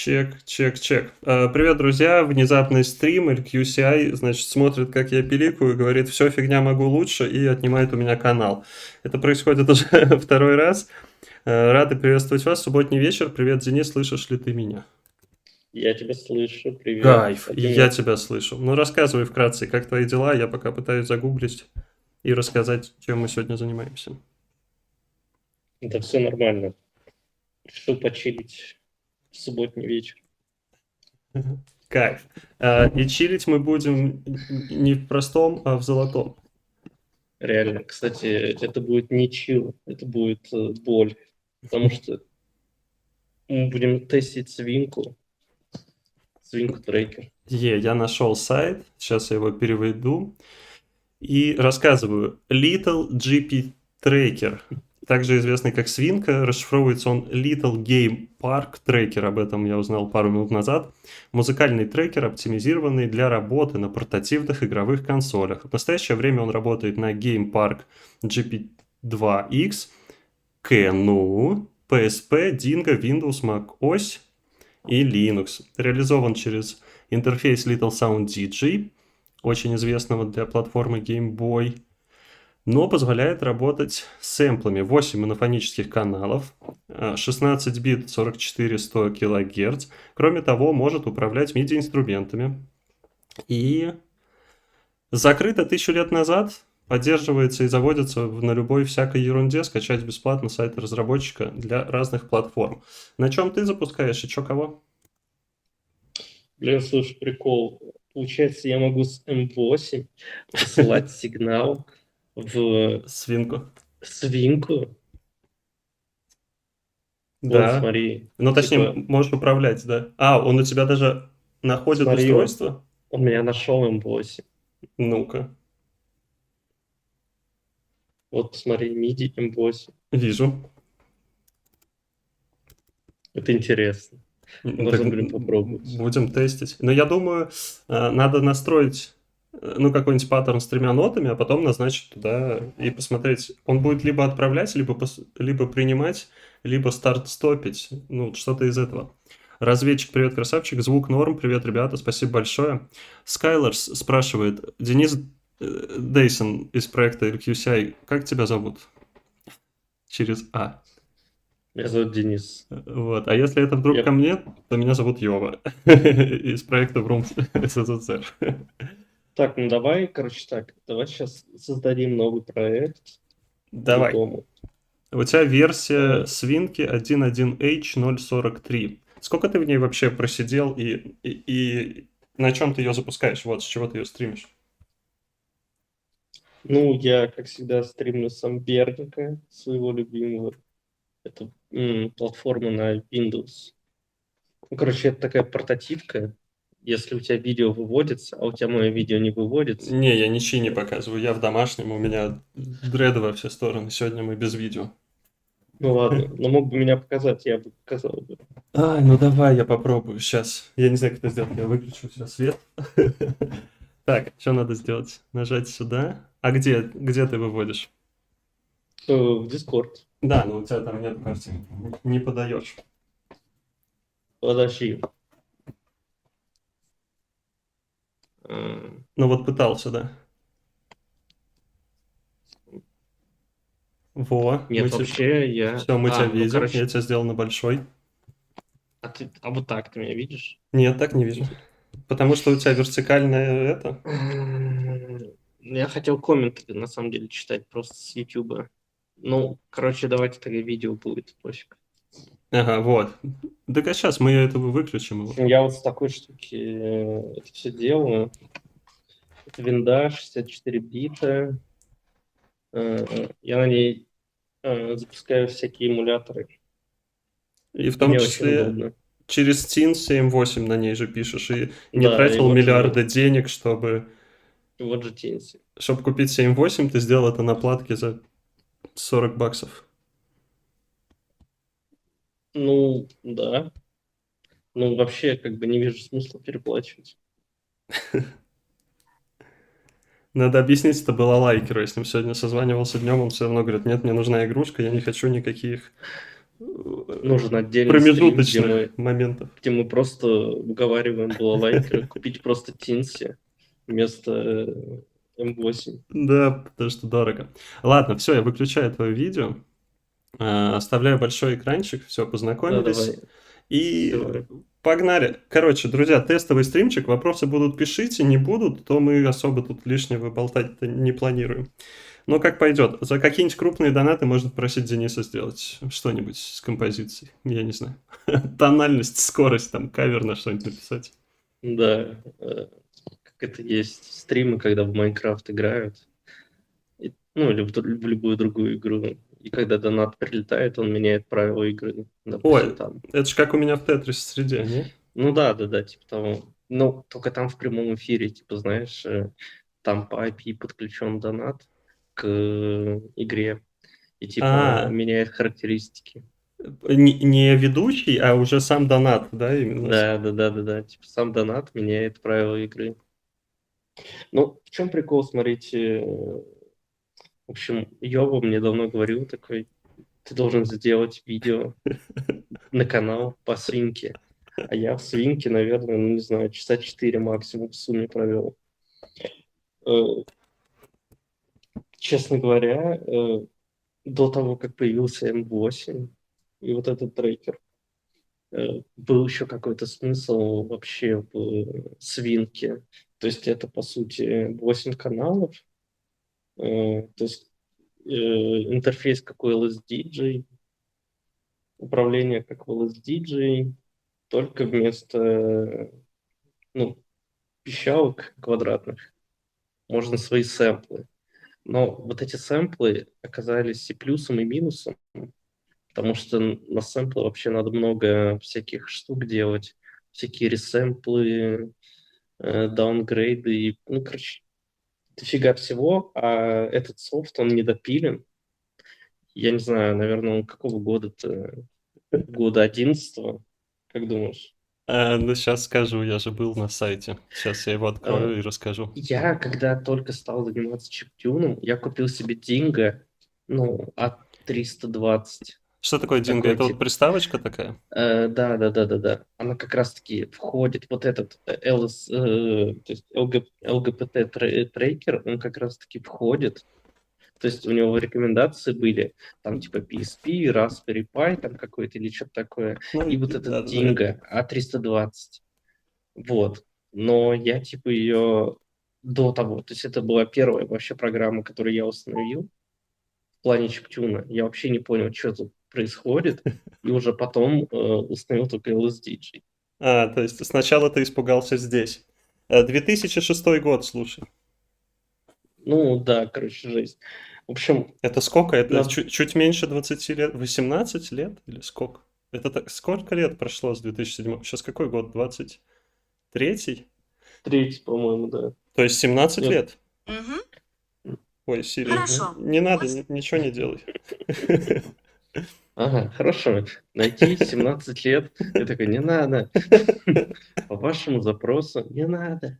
Чек, чек, чек. Привет, друзья. Внезапный стрим, LQCI, значит, смотрит, как я пиликаю, и говорит, все, фигня, могу лучше, и отнимает у меня канал. Это происходит уже второй раз. Рады приветствовать вас. Субботний вечер. Привет, Денис, слышишь ли ты меня? Я тебя слышу, привет. Кайф, и Это я меня. тебя слышу. Ну, рассказывай вкратце, как твои дела. Я пока пытаюсь загуглить и рассказать, чем мы сегодня занимаемся. Да все нормально. Решил почилить в субботний вечер. Кайф. И чилить мы будем не в простом, а в золотом. Реально. Кстати, это будет не чил, это будет боль. Потому что мы будем тестить свинку трекер. Я нашел сайт, сейчас я его переведу и рассказываю. Little GP Tracker, также известный как Свинка, расшифровывается он Little Game Park Tracker, об этом я узнал пару минут назад. Музыкальный трекер, оптимизированный для работы на портативных игровых консолях. В настоящее время он работает на Game Park GP2X, KNU, PSP, Dingo, Windows, macOS и Linux. Реализован через интерфейс Little Sound DJ, очень известного для платформы Game Boy, но позволяет работать с сэмплами. 8 монофонических каналов, 16 бит 44-100 кГц. Кроме того, может управлять MIDI-инструментами. И закрыто 1000 лет назад, поддерживается и заводится на любой всякой ерунде, скачать бесплатно сайт разработчика для разных платформ. На чем ты запускаешь и чё кого? Блин, слушай, прикол. Получается, я могу с M8 посылать сигнал в Свинку. свинку. Вот, Да. смотри. Ну, точнее, Типа, можешь управлять, да. Он у тебя даже находит смотри, устройство? он меня нашел M8. Ну-ка, Вот, посмотри, MIDI M8. вижу. Это интересно. Так Должны будем попробовать. будем тестить. Но я думаю, надо настроить, ну, какой-нибудь паттерн с 3 нотами, а потом назначить туда и посмотреть. Он будет либо отправлять, либо принимать, либо старт-стопить. Ну, что-то из этого. Разведчик, привет, красавчик. Звук норм, привет, ребята, спасибо большое. Скайлерс спрашивает, Денис Дейсон из проекта LQCI, как тебя зовут? Через А. Меня зовут Денис. Вот. А если это вдруг ко Я... мне, то меня зовут Йова из проекта Vroom СССР. Так, ну давай, короче, так. Давай сейчас создадим новый проект Давай. по-любому. У тебя версия Э, свинки 1.1H043. Сколько ты в ней вообще просидел и на чем ты ее запускаешь? Вот, с чего ты ее стримишь? Ну, я, как всегда, стримлю с Амперника, своего любимого. Это платформа на Windows. Ну, короче, это такая портативка. Если у тебя видео выводится, а у тебя мое видео не выводится. Не, я ничьи не показываю. Я в домашнем, у меня дреды во все стороны. Сегодня мы без видео. Ну ладно, но мог бы меня показать, я бы показал бы. Ай, ну давай я попробую сейчас. Я не знаю, как это сделать. Я выключу сейчас свет. Так, что надо сделать? Нажать сюда. А где ты выводишь? В Discord. Да, но у тебя там нет карты. Не подаешь. Подожди. Э, Ну вот пытался, да. Во, Нет, вообще я... Все, мы тебя Ну, видим. короче, Я тебя сделал на большой. а вот так ты меня видишь? Нет, так не вижу. Потому что у тебя вертикальное это. Я хотел комменты, на самом деле, читать просто с YouTube. Ну, короче, давайте тогда видео будет, пофиг. Ага, вот. Так а сейчас мы этого выключим его. Я вот с такой штуки это все делаю. Это винда 64 бита. Я на ней запускаю всякие эмуляторы. И в И том мне очень числе удобно. через Steam 7.8 на ней же пишешь. И не Да, и тратил вот же, миллиарды денег, вот же Teensy. чтобы купить 7.8, ты сделал это на платке за $40. Ну, да. Ну, вообще, как бы не вижу смысла переплачивать. Надо объяснить это балалайкеру. Я с ним сегодня созванивался днем, он все равно говорит, нет, мне нужна игрушка, я не хочу никаких Нужен отдельный стрим, промежуточных моментов. где мы просто уговариваем балалайкера купить просто Тинси вместо М8. Да, потому что дорого. Ладно, все, я выключаю твое видео, оставляю большой экранчик, все, Да, познакомились. давай. И Всё. погнали. Короче, друзья, тестовый стримчик, вопросы будут, пишите, не будут, то мы особо тут лишнего болтать не планируем. Но как пойдет. За какие-нибудь крупные донаты можно просить Дениса сделать что-нибудь с композицией. Я не знаю. Тональность, скорость, там, кавер на что-нибудь написать. Да, как это есть стримы, когда в Майнкрафт играют, ну, или в любую другую игру, и когда донат прилетает, он меняет правила игры, допустим, Ой, там. это же как у меня в Тетрис среде, не? Ну да, да, да, типа того. Ну, только там в прямом эфире, типа, знаешь, там по IP подключен донат к игре, и типа А, меняет характеристики. не ведущий, а уже сам донат, да, именно? Да, да, да, да, да. Типа сам донат меняет правила игры. Ну, в чем прикол, смотрите, в общем, Йова мне давно говорил такой, ты должен сделать видео на канал по свинке. А я в свинке, наверное, ну не знаю, часа 4 максимум в сумме провел. Э, Честно говоря, до того, как появился М8 и вот этот трекер, был еще какой-то смысл вообще в свинке. То есть это, по сути, 8 каналов, то есть интерфейс как у LSDJ, управление как в LSDJ, только вместо ну, пищалок квадратных можно свои сэмплы. Но вот эти сэмплы оказались и плюсом, и минусом, потому что на сэмплы вообще надо много всяких штук делать, всякие ресэмплы, даунгрейды, и, ну, короче, дофига всего, а этот софт, он недопилен. Я не знаю, наверное, он какого года-то? Года 11-го, как думаешь? Ну, сейчас скажу, я же был на сайте. Сейчас я его Э, открою и расскажу. Я, когда только стал заниматься чиптюном, я купил себе Динго, ну, от 320. Что такое Динго? Такой Это вот тип. приставочка такая? Да, да, да, да, да. Она как раз-таки входит, вот этот то есть ЛГПТ трекер, он как раз-таки входит. То есть у него рекомендации были, там типа PSP, Raspberry Pi, там какой-то или что-то такое, Ну, и вот этот да-да-да. Dingo A320. Вот. Но я типа ее до того, то есть это была первая вообще программа, которую я установил в плане чиптюна. Я вообще не понял, что тут происходит, и уже потом установил только LSDJ. То есть сначала ты испугался здесь. 2006 год, слушай. Ну да, короче, жесть. В общем, Это сколько? Это на чуть меньше 20 лет? 18 лет или сколько? Это так, сколько лет прошло с 2007? Сейчас какой год? 23? третий, по-моему, да. То есть 17 Нет. лет? Мгм. Ой, Сири, Мгм. Хорошо. не У надо, вас ничего не делай. Ага, хорошо. Найти 17 лет. Я такой, не надо. По вашему запросу не надо.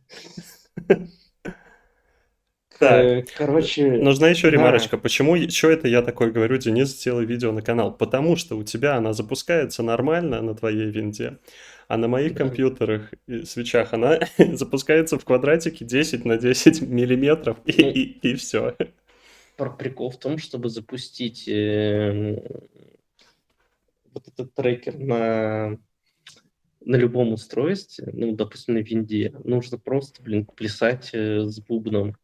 Так, Короче, нужна еще да. ремарочка. Почему, что это я такой говорю, Денис, сделай видео на канал? Потому что у тебя она запускается нормально на твоей винде, а на моих Да. компьютерах и свечах она запускается в квадратике 10 на 10 миллиметров Ну, и все. прикол в том, чтобы запустить вот этот трекер на любом устройстве, ну, допустим, на винде, нужно просто, блин, плясать с бубном,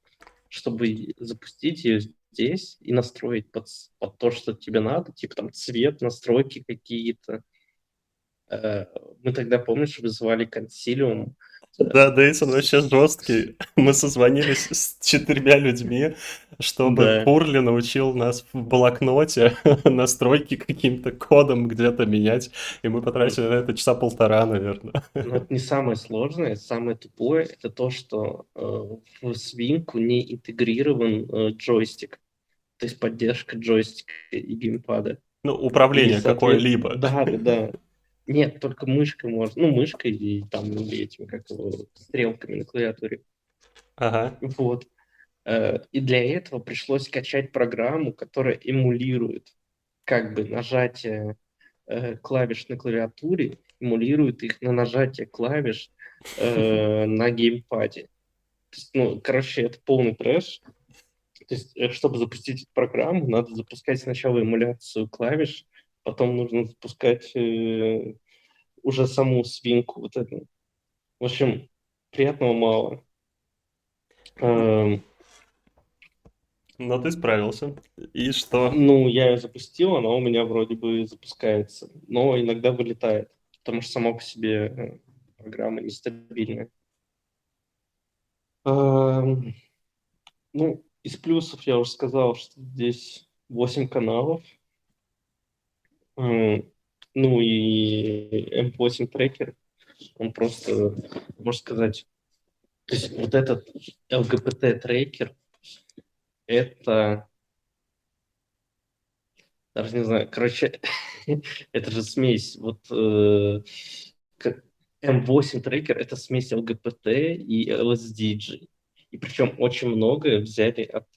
чтобы запустить ее здесь и настроить под то, что тебе надо, типа там цвет, настройки какие-то. Э, Мы тогда, помнишь, вызывали консилиум. Да, Дейсон вообще С- жесткий. Мы созвонились с 4 людьми, чтобы Да, Пурли научил нас в блокноте настройки каким-то кодом где-то менять, и мы потратили на это часа полтора, наверное. но это не самое сложное, самое тупое это то, что в свинку не интегрирован джойстик, то есть поддержка джойстика и геймпада. Ну, И, управление соответственно, какое-либо. да, да, да. Нет, только мышкой можно. Ну, мышкой и там или этими, как его, стрелками на клавиатуре. Ага. Вот. И для этого пришлось качать программу, которая эмулирует как бы нажатие. клавиш на клавиатуре, эмулирует их на нажатие клавиш на геймпаде. То есть, ну, короче, это полный трэш. То есть, чтобы запустить эту программу, надо запускать сначала эмуляцию клавиш, потом нужно запускать уже саму свинку вот эту. В общем, приятного мало. Эм, Но ты справился. И что? Ну, я ее запустил, она у меня вроде бы запускается, но иногда вылетает, потому что сама по себе программа нестабильная. Эм, Ну, из плюсов я уже сказал, что здесь 8 каналов. М, Ну и M8 трекер, он просто, можно сказать, то есть вот этот LGBT трекер, это, даже не знаю, короче, это же смесь, вот M8 трекер это смесь LGBT и LSDG. И причем очень многое взяли от,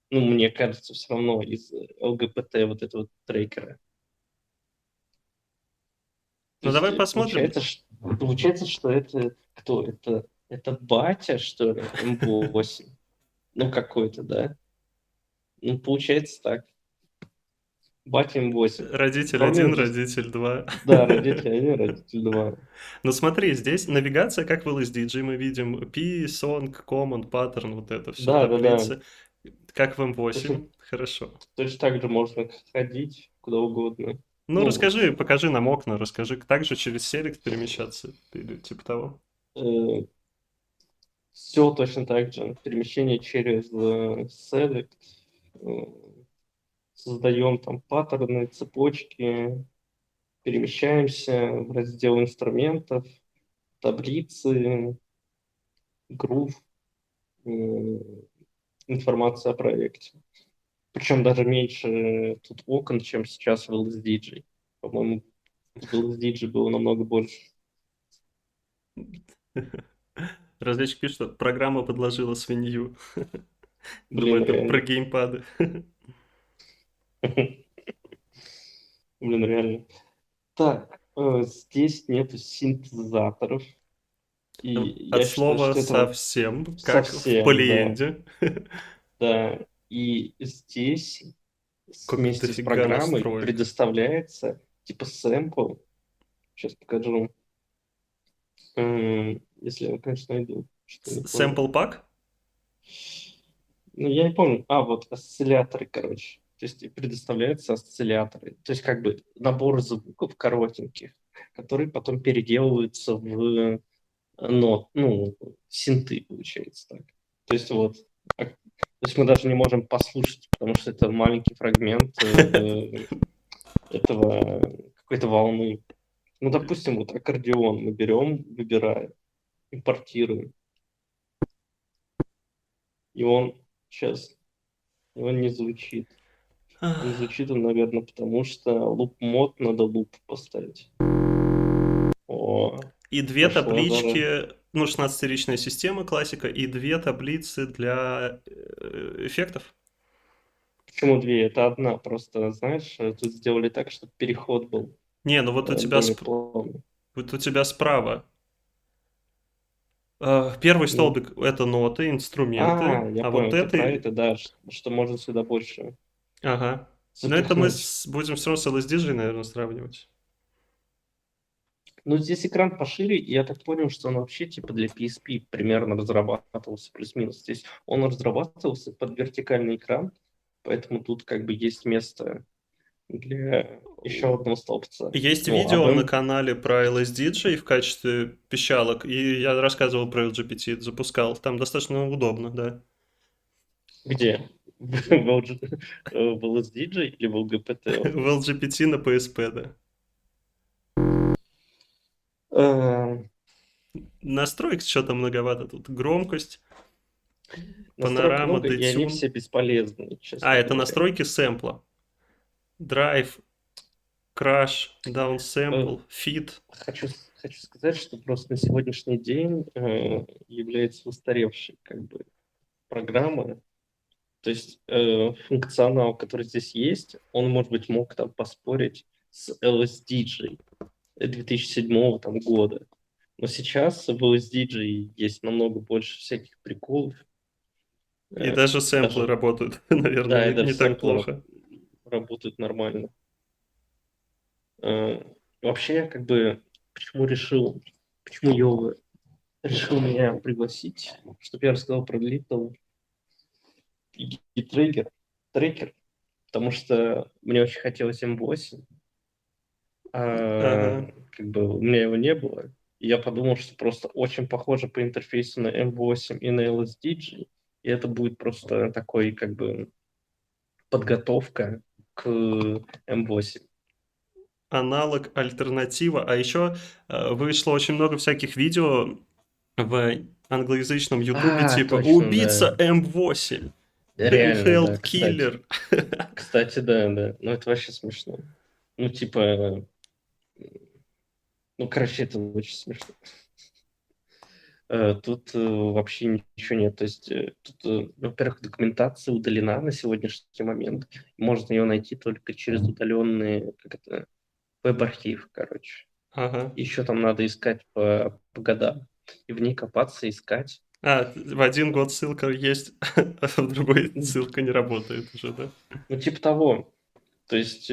ну, мне кажется, все равно из LGBT вот этого трекера. То Ну, есть давай посмотрим. получается, что это кто? Это батя, что ли, М8? Ну, какой-то, да? Ну, получается так. Батя М8. Родитель Главное один, здесь, родитель два. да, родитель один, родитель два. Ну смотри, здесь навигация, как в LSDG, мы видим P, Song, Command, Pattern, вот это все, Да, да, да. таблицы. Как в Точно, M8, хорошо. точно так же можно ходить куда угодно. Ну, Ну, расскажи, покажи нам окна, расскажи, как же через селект перемещаться, или типа того. все точно так же. Перемещение через select. Создаем там паттерны, цепочки, перемещаемся в раздел инструментов, таблицы, грув, э, информация о проекте. Причем даже меньше тут окон, чем сейчас в LSDG. По-моему, в LSDG было намного больше. Различки пишет, что программа подложила свинью. Думаю, Блин, это про реально. геймпады. Блин, реально. Так, здесь нету синтезаторов. И От я считаю, слова что это вот совсем, как в совсем, да. полиэнде. Да. И здесь Как вместе с дофига программой настроек. предоставляется типа сэмпл. Сейчас покажу. Если я, конечно, найду. Что-то не помню. Сэмпл пак? Ну, я не помню. А, вот осцилляторы, короче. То есть и предоставляются осцилляторы. То есть как бы набор звуков коротеньких, которые потом переделываются в ну, синты, получается так. То есть вот, то есть мы даже не можем послушать, потому что это маленький фрагмент этого какой-то волны. Ну, допустим, вот аккордеон мы берем, выбираем, импортируем, и он сейчас, он не звучит. Не звучит он, наверное, потому что луп-мод надо луп поставить. О, И две пошла жара. таблички, ну, 16-ричная система классика, и две таблицы для эффектов. Почему две? Это одна. Просто, знаешь, тут сделали так, чтобы переход был Не, ну более плавный. вот у тебя справа. Первый Ну, столбик это ноты, инструменты, я а вот понял, ты это... про это, да, что можно сюда больше Ага. Но это мы запихнуть. будем все равно с LSDG, наверное, сравнивать. Ну, здесь экран пошире, и я так понял, что он вообще типа для PSP примерно разрабатывался плюс-минус. Здесь он разрабатывался под вертикальный экран, поэтому тут как бы есть место для еще одного столбца. Есть Ну, видео на канале про LSDJ в качестве пищалок, и я рассказывал про LGBT, запускал. Там достаточно удобно, да. где? В LSDJ или в LGPT? В LGBT на PSP, да. Настроек что-то многовато тут. Громкость, Настроек панорама, много, и они детюн. все бесполезные, А, честно это говоря. настройки сэмпла. Драйв, краш, Э, даунсэмпл, фит. Хочу, хочу сказать, что просто на сегодняшний день является устаревшей как бы программа. То есть функционал, который здесь есть, он, может быть, мог там поспорить с LSDJ 2007 там, года. Но сейчас в LSDJ есть намного больше всяких приколов. И даже сэмплы Даже, работают, наверное, да, и не даже так сэмплы плохо. работают нормально. Э, Вообще, я как бы, почему Йова решил меня пригласить, чтобы я рассказал про Little и трекер, потому что мне очень хотелось М8, а Ага. как бы у меня его не было. И я подумал, что просто очень похоже по интерфейсу на М8 и на LSDG, и это будет просто такой как бы подготовка к М8. Аналог, альтернатива. А еще вышло очень много всяких видео в англоязычном ютубе, типа Точно, «Убийца да. М8», Реально, да, «Handheld кстати. Killer». Кстати, да, да. Ну, это вообще смешно. Ну, типа, ну, короче, это очень смешно. Тут вообще ничего нет. То есть, тут, во-первых, документация удалена на сегодняшний момент. Можно ее найти только через удаленные, как это, веб-архив, короче. Ага. Еще там надо искать по годам. И в ней копаться, искать. А, в один год ссылка есть, а в другой ссылка не работает уже, да? Ну, типа того. То есть,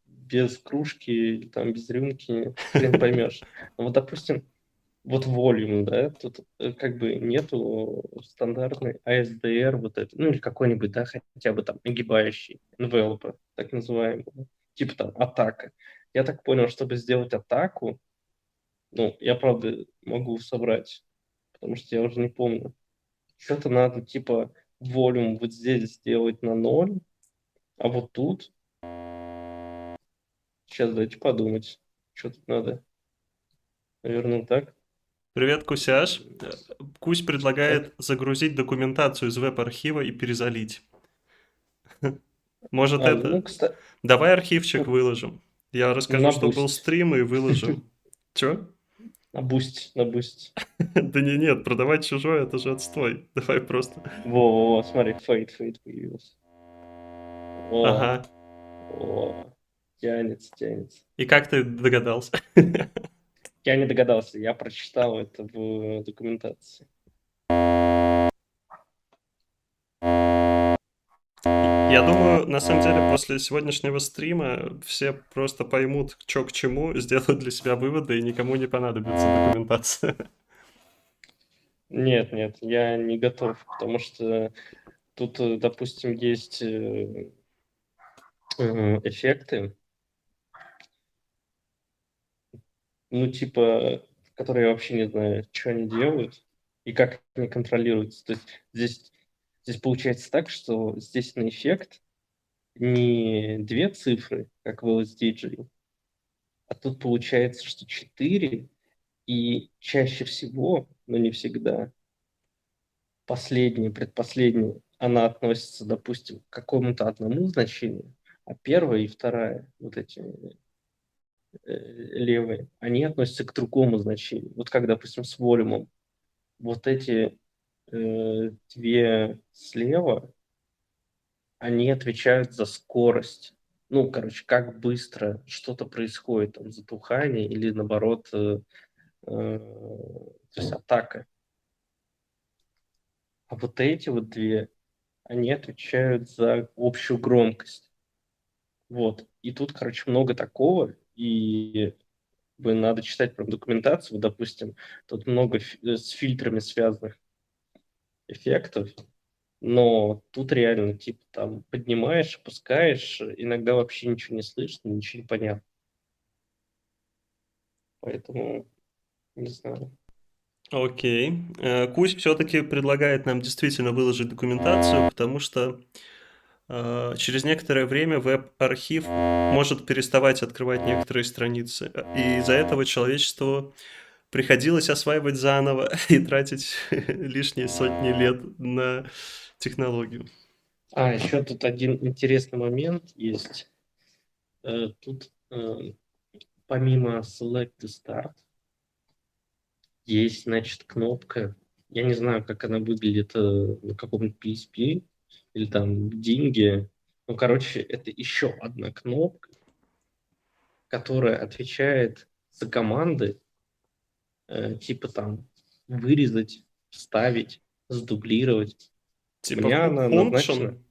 без кружки, или там, без рюмки хрен поймешь. Ну, вот, допустим, вот Volume, да, тут как бы нету стандартной ASDR вот это, ну или какой-нибудь, да, хотя бы там нагибающий envelope, так называемый, типа там атака. Я так понял, чтобы сделать атаку, ну, я правда могу собрать, потому что я уже не помню. Что-то надо типа Volume вот здесь сделать на ноль, а вот тут, сейчас дайте подумать, что тут надо. Наверное, так. Привет, Кусяш. Кусь Так. предлагает загрузить документацию из веб-архива и перезалить. Может, Ну, это... кстати, Давай архивчик выложим. Я расскажу, на что был буст. стрим, и выложим. Чё? На буст. Да не, нет, продавать чужое, это же отстой. Давай просто... Во, смотри, фейт появился. О, Ага. о, тянется. И как ты догадался? Я не догадался, я прочитал это в документации. Я думаю, на самом деле, после сегодняшнего стрима все просто поймут, что к чему, сделают для себя выводы, и никому не понадобится документация. Нет, я не готов, потому что тут, допустим, есть эффекты, ну, типа, которые я вообще не знаю, что они делают и как они контролируются. То есть здесь получается так, что здесь на эффект не две цифры, как в LSDJ, а тут получается, что 4, и чаще всего, но не всегда, предпоследняя, она относится, допустим, к какому-то одному значению, а первая и вторая, вот эти левые, они относятся к другому значению. Вот как, допустим, с волюмом. Вот эти две слева, они отвечают за скорость. Ну, короче, как быстро что-то происходит, там, затухание или, наоборот, то есть атака. А вот эти вот две, они отвечают за общую громкость. Вот. И тут, короче, много такого, и надо читать прям документацию, вот, допустим, тут много с фильтрами связанных эффектов, но тут реально, типа, там, поднимаешь, опускаешь, иногда вообще ничего не слышно, ничего не понятно. Поэтому, не знаю. Окей. Кусь все-таки предлагает нам действительно выложить документацию, потому что через некоторое время веб-архив может переставать открывать некоторые страницы. И из-за этого человечеству приходилось осваивать заново и тратить лишние сотни лет на технологию. Еще тут один интересный момент есть. Тут помимо Select и Start есть, значит, кнопка. Я не знаю, как она выглядит на каком-нибудь PSP или там деньги. Ну, короче, это еще одна кнопка, которая отвечает за команды, типа там вырезать, вставить, сдублировать. У Типа меня она назначена, function,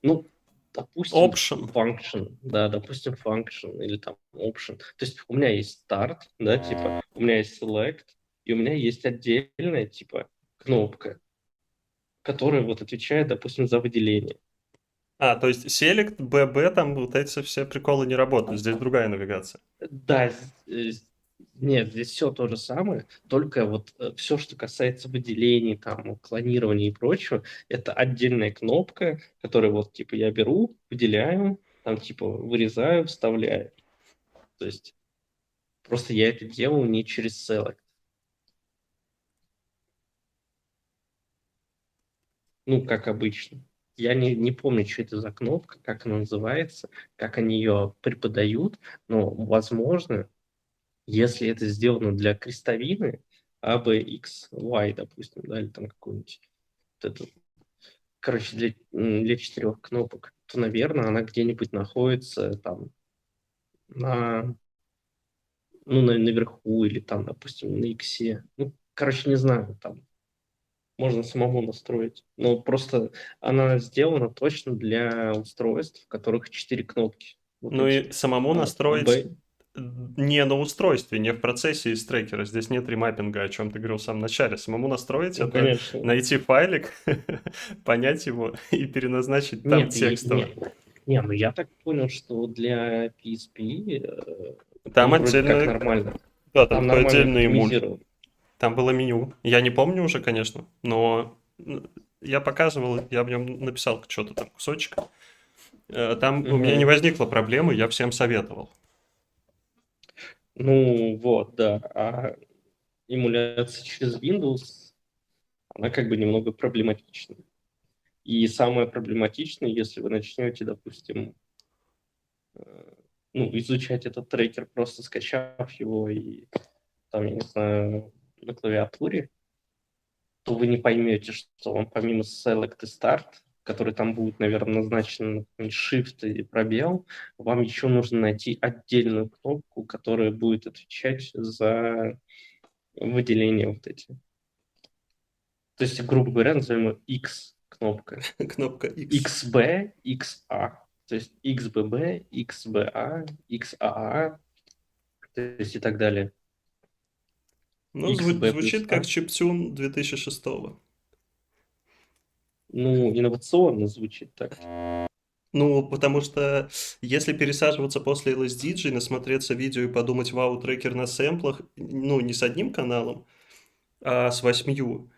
ну, допустим, option. function, да, допустим, function или там option. То есть у меня есть start, да, типа, у меня есть select, и у меня есть отдельная, типа, кнопка, которая вот отвечает, допустим, за выделение. А, то есть select, BB, там вот эти все приколы не работают. Здесь другая навигация. Да, нет, здесь все то же самое, только вот все, что касается выделений, там, клонирования и прочего, это отдельная кнопка, которую вот, типа, я беру, выделяю, там, типа, вырезаю, вставляю. То есть просто я это делаю не через Select. Ну, как обычно. Я не помню, что это за кнопка, как она называется, как они ее преподают, но, возможно, если это сделано для крестовины, A, B, X, Y, допустим, да, или там какой-нибудь, вот это, короче, для 4 кнопок, то, наверное, она где-нибудь находится там на, ну, наверху или там, допустим, на X. Ну, короче, не знаю, там можно самому настроить. Но просто она сделана точно для устройств, в которых 4 кнопки. Вот Ну эти. и самому А настроить B. не на устройстве, не в процессе из трекера. Здесь нет ремаппинга, о чем ты говорил в самом начале. Самому настроить — Ну, это конечно. найти файлик, понять его и переназначить там Нет, текстово. ну я так понял, что для PSP, Там ну, вроде как отдельно, нормально. да, там Там такой нормально отдельный эмуль. оптимизировано. Там было меню. Я не помню уже, конечно, но я показывал, я в нем написал что-то там, кусочек. Там у меня не Мгм. возникло проблемы, я всем советовал. Ну, вот, да. А эмуляция через Windows, она как бы немного проблематична. И самое проблематичное, если вы начнете, допустим, ну, изучать этот трекер, просто скачав его и там, я не знаю, на клавиатуре, то вы не поймете, что он помимо Select и Start, который там будет, наверное, назначен на Shift и пробел, вам еще нужно найти отдельную кнопку, которая будет отвечать за выделение вот эти. То есть, грубо говоря, назовем ее X кнопка. Кнопка X. XB, XA. То есть XBB, XBA, XAA, то есть и так далее. Ну, XB плюс звучит как A. чиптюн 2006. Ну, инновационно звучит так. Ну, потому что если пересаживаться после LSDJ, насмотреться видео и подумать, вау, трекер на сэмплах, ну, не с одним каналом, а с 8,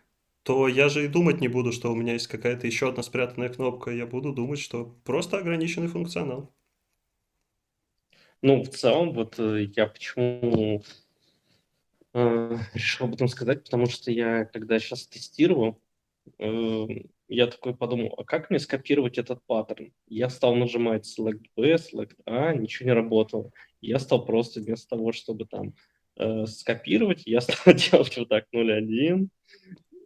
то я же и думать не буду, что у меня есть какая-то еще одна спрятанная кнопка. Я буду думать, что просто ограниченный функционал. Ну, в целом, вот я почему решил об этом сказать, потому что я, когда сейчас тестировал, э, я такой подумал, а как мне скопировать этот паттерн? Я стал нажимать Select B, Select A, ничего не работало. Я стал просто вместо того, чтобы там скопировать, я стал делать вот так 0.1,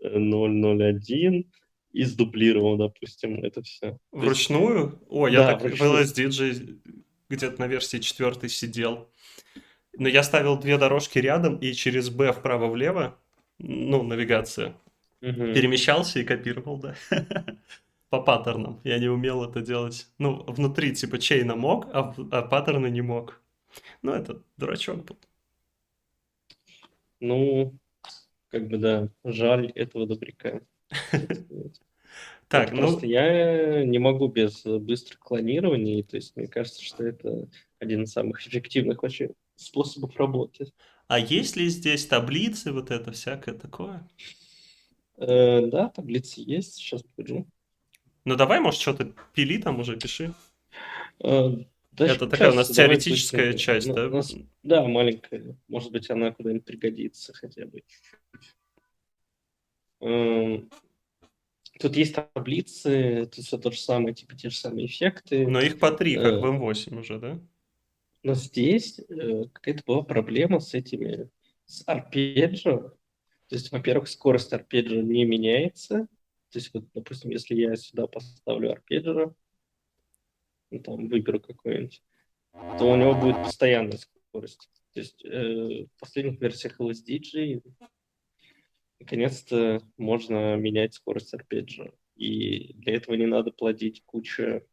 0.0.1 и сдублировал, допустим, это все. То есть, Вручную? О, я да, так в вручную. LSDJ где-то на версии 4 сидел. Но я ставил две дорожки рядом и через B вправо-влево, ну, навигация, Мгм. перемещался и копировал, да. По паттернам. Я не умел это делать. Ну, внутри типа чейна мог, а паттерны не мог. Ну, это дурачок был. Ну, как бы да, жаль этого добряка, так сказать. Так, Вот просто ну, я не могу без быстрых клонирований, то есть мне кажется, что это один из самых эффективных вообще способов работы. а есть ли здесь таблицы, вот это всякое такое? Да, таблицы есть, сейчас покажу. Ну, давай, может, что-то пили там уже, пиши. Э, Да Это такая у сейчас нас давай теоретическая быстренько. часть, да? Да, маленькая, может быть, она куда-нибудь пригодится хотя бы. Эм, Тут есть таблицы, тут все то же самое, типа те же самые эффекты. Но их по 3, как в Э, M8 уже, да? Но здесь какая-то была проблема с этими, с арпеджио. То есть, во-первых, скорость арпеджио не меняется. То есть, вот, допустим, если я сюда поставлю арпеджио, ну, там выберу какой-нибудь, то у него будет постоянная скорость. То есть в последних версиях LSDG наконец-то можно менять скорость арпеджио. И для этого не надо плодить кучу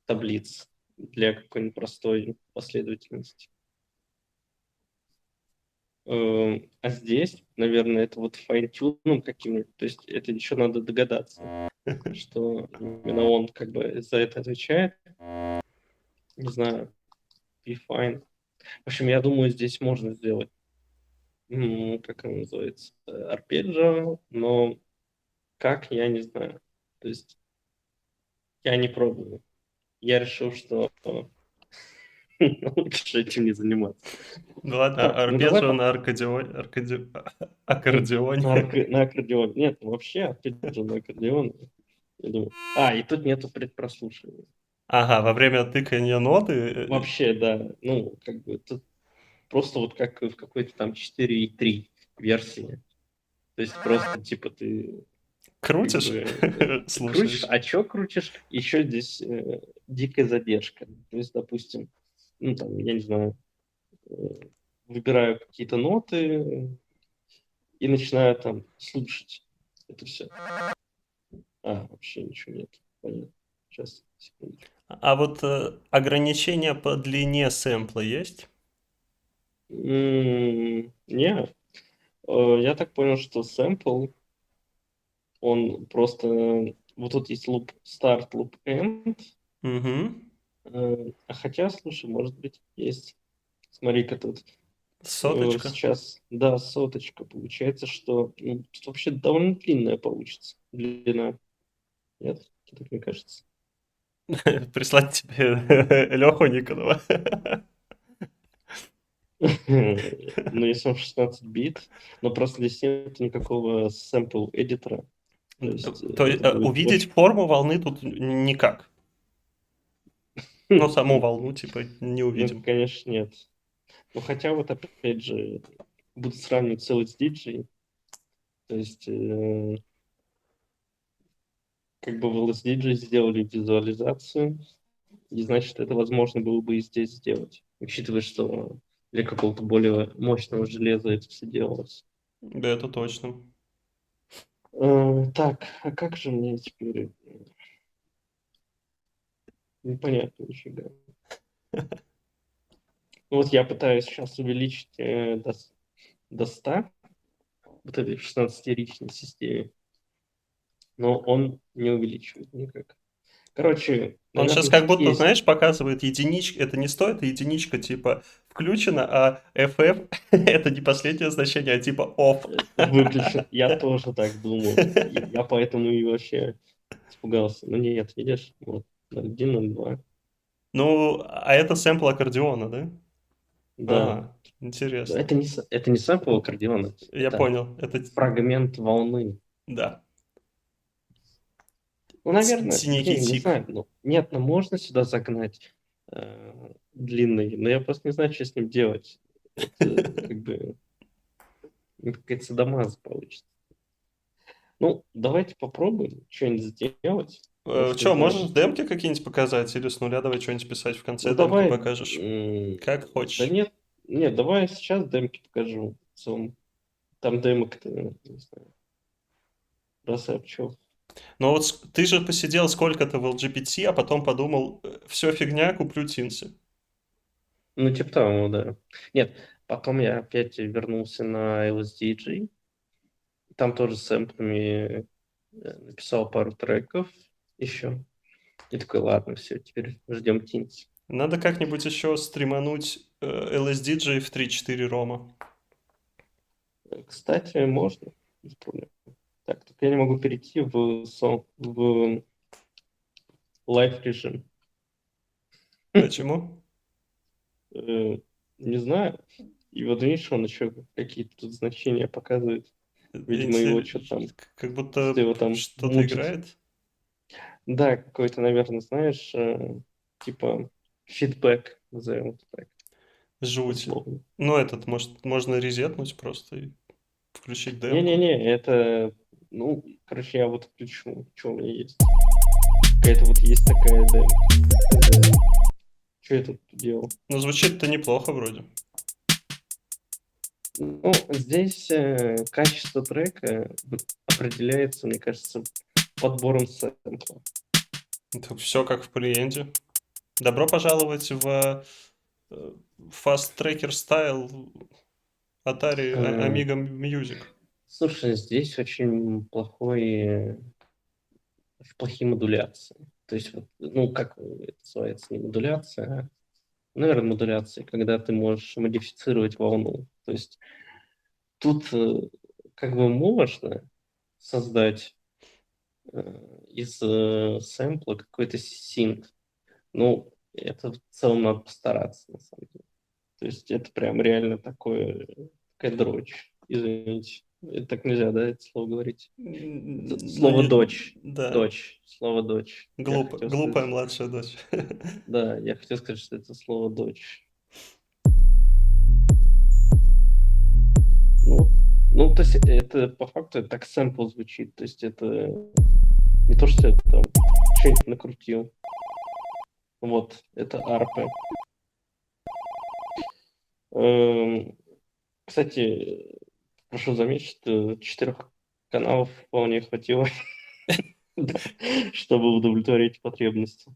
таблиц для какой-нибудь простой последовательности. А здесь, наверное, это вот файн-тюном каким-нибудь. То есть это еще надо догадаться, что именно он как бы за это отвечает. Не знаю, be fine. В общем, я думаю, здесь можно сделать, как оно называется, арпеджио, но как, я не знаю. То есть я не пробую. Я решил, что лучше этим не заниматься. Ну ладно, Так, ну давай арпеджио на аккордеоне. на аккордеон. Нет, ну вообще арпеджио на аккордеон. Я думаю. И тут нету предпрослушивания. Ага, во время тыкания ноты. Вообще, да. Ну, как бы тут просто вот как в какой-то там 4.3 версии. То есть просто типа ты Крутишь, крутишь, слушаешь. а что крутишь? Еще здесь дикая задержка. То есть, допустим, ну там, я не знаю, выбираю какие-то ноты и начинаю там слушать это все. Вообще ничего нет. Понятно. Сейчас, секунду. А вот ограничения по длине сэмпла есть? Не. Я так понял, что сэмпл, он просто... Вот тут есть loop start, loop end. Угу. Хотя, слушай, может быть, есть. Смотри-ка тут. Соточка. Сейчас, да, соточка. Получается, что тут вообще довольно длинная получится длина. Нет? Так мне кажется. Прислать тебе Леху Никонова. Ну, если он 16 бит, но просто здесь нет никакого sample эдитора. То есть увидеть форму волны тут никак. Но саму волну, типа, не увидим. Ну, конечно, нет. Ну, хотя вот, опять же, буду сравнивать с LSDG. То есть, как бы в LSDG сделали визуализацию, и значит, это возможно было бы и здесь сделать. Учитывая, что для какого-то более мощного железа это все делалось. Да, это точно. Так, а как же мне теперь... Непонятно нифига. Вот я пытаюсь сейчас увеличить до 100 вот этой 16-ричной системе, но он не увеличивает никак. Короче, Он сейчас наверное, как тут будто, есть... знаешь, показывает единичка. Это не 100, это единичка типа включена, а FF это не последнее значение, а типа off. Выключен. Я тоже так думал. Я поэтому и вообще испугался. Но нет, видишь, вот 0.1, 0.2. Ну, а это сэмпл аккордеона, да? Да. Интересно. Это не сэмпл аккордеона. Я понял. Это фрагмент волны. да. Ну, наверное, Синенький не тик. знаю. Нет, можно сюда загнать длинный, но я просто не знаю, что с ним делать. Это как бы какая-то садомаза получится. Ну, давайте попробуем что-нибудь сделать. Что, можешь демки какие-нибудь показать? Или с нуля давай что-нибудь писать в конце, демки давай, покажешь? Как хочешь. Да нет, давай я сейчас демки покажу. Там демок-то, не знаю. Бросай-пчел. Но вот ты же посидел сколько-то в LGBT, а потом подумал, все фигня, куплю Тинсы. Ну, типа того, да. Нет, потом я опять вернулся на LSDG. Там тоже с сэмплами написал пару треков еще. И такой, ладно, все, теперь ждем Тинс. Надо как-нибудь еще стримануть LSDJ в 3.4 рома. Кстати, можно. Без проблем. Так, только я не могу перейти в лайв режим. Почему? Не знаю. И вот видишь, он еще какие-то тут значения показывает. Видимо, его что-то там... Как будто его там что-то мутит. играет? Да, какой-то, наверное, знаешь, типа фидбэк, назовем это так. Жуть. Условно. Ну, этот, может, можно резетнуть просто и включить демку. Не-не-не, это... Ну, короче, я вот включу, что у меня есть. Какая-то вот есть такая демка. Что я тут делал? Ну, звучит-то неплохо вроде. Ну, здесь качество трека определяется, мне кажется, подбором сэмпла. Это все как в клиенте. Добро пожаловать в Fast Tracker Style Atari Э, Amiga Music. Слушай, здесь очень плохие модуляции. То есть, вот, ну, как это называется, не модуляция, наверное, модуляция, когда ты можешь модифицировать волну. То есть тут как бы можно создать из сэмпла какой-то синт. Ну, это в целом надо постараться, на самом деле. То есть это прям реально такая дрочь. Извините. Это так нельзя, да, это слово говорить? Это Ну, слово дочь. да, Дочь. Слово дочь. Я хотел глупая сказать, младшая дочь. да, я хотел сказать, что это слово дочь. Ну, ну, то есть это по факту это так сэмпл звучит. То есть это не то, что я там что-нибудь накрутил. Вот, это арпы. Кстати, прошу заметить, что 4 каналов вполне хватило, чтобы удовлетворить потребности.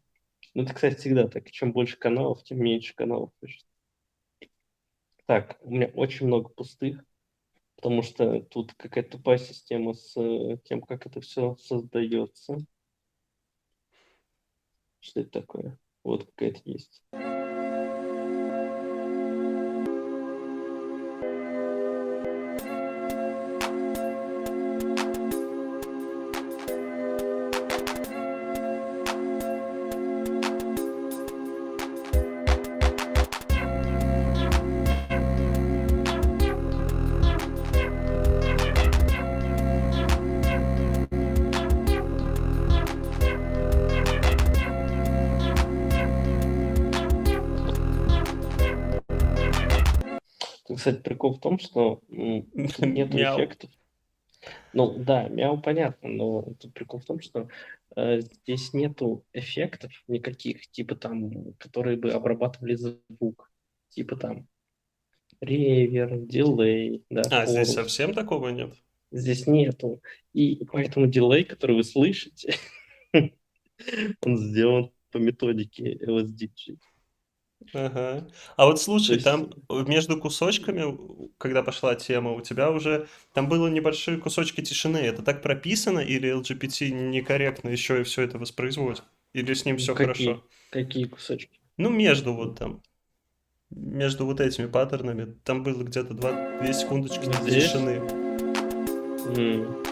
Ну, это, кстати, всегда так. Чем больше каналов, тем меньше каналов. Так, у меня очень много пустых, потому что тут какая-то тупая система с тем, как это все создается. Что это такое? Вот какая-то есть. Кстати, прикол в том, что тут нету Мяу. эффектов. Ну да, мяу понятно, но тут прикол в том, что здесь нету эффектов никаких, типа там, которые бы обрабатывали звук. Типа там ревер, дилей, да, А, здесь хорус. совсем такого нет? Здесь нету. И поэтому дилей, который вы слышите, он сделан по методике LSDG. Ага. А вот То слушай, есть там между кусочками, когда пошла тема, у тебя уже там было небольшие кусочки тишины. Это так прописано или LGBT некорректно еще и все это воспроизводит? Или с ним все хорошо? какие кусочки? Ну, между вот там, между вот этими паттернами, там было где-то 2 секундочки Вот здесь? тишины. М,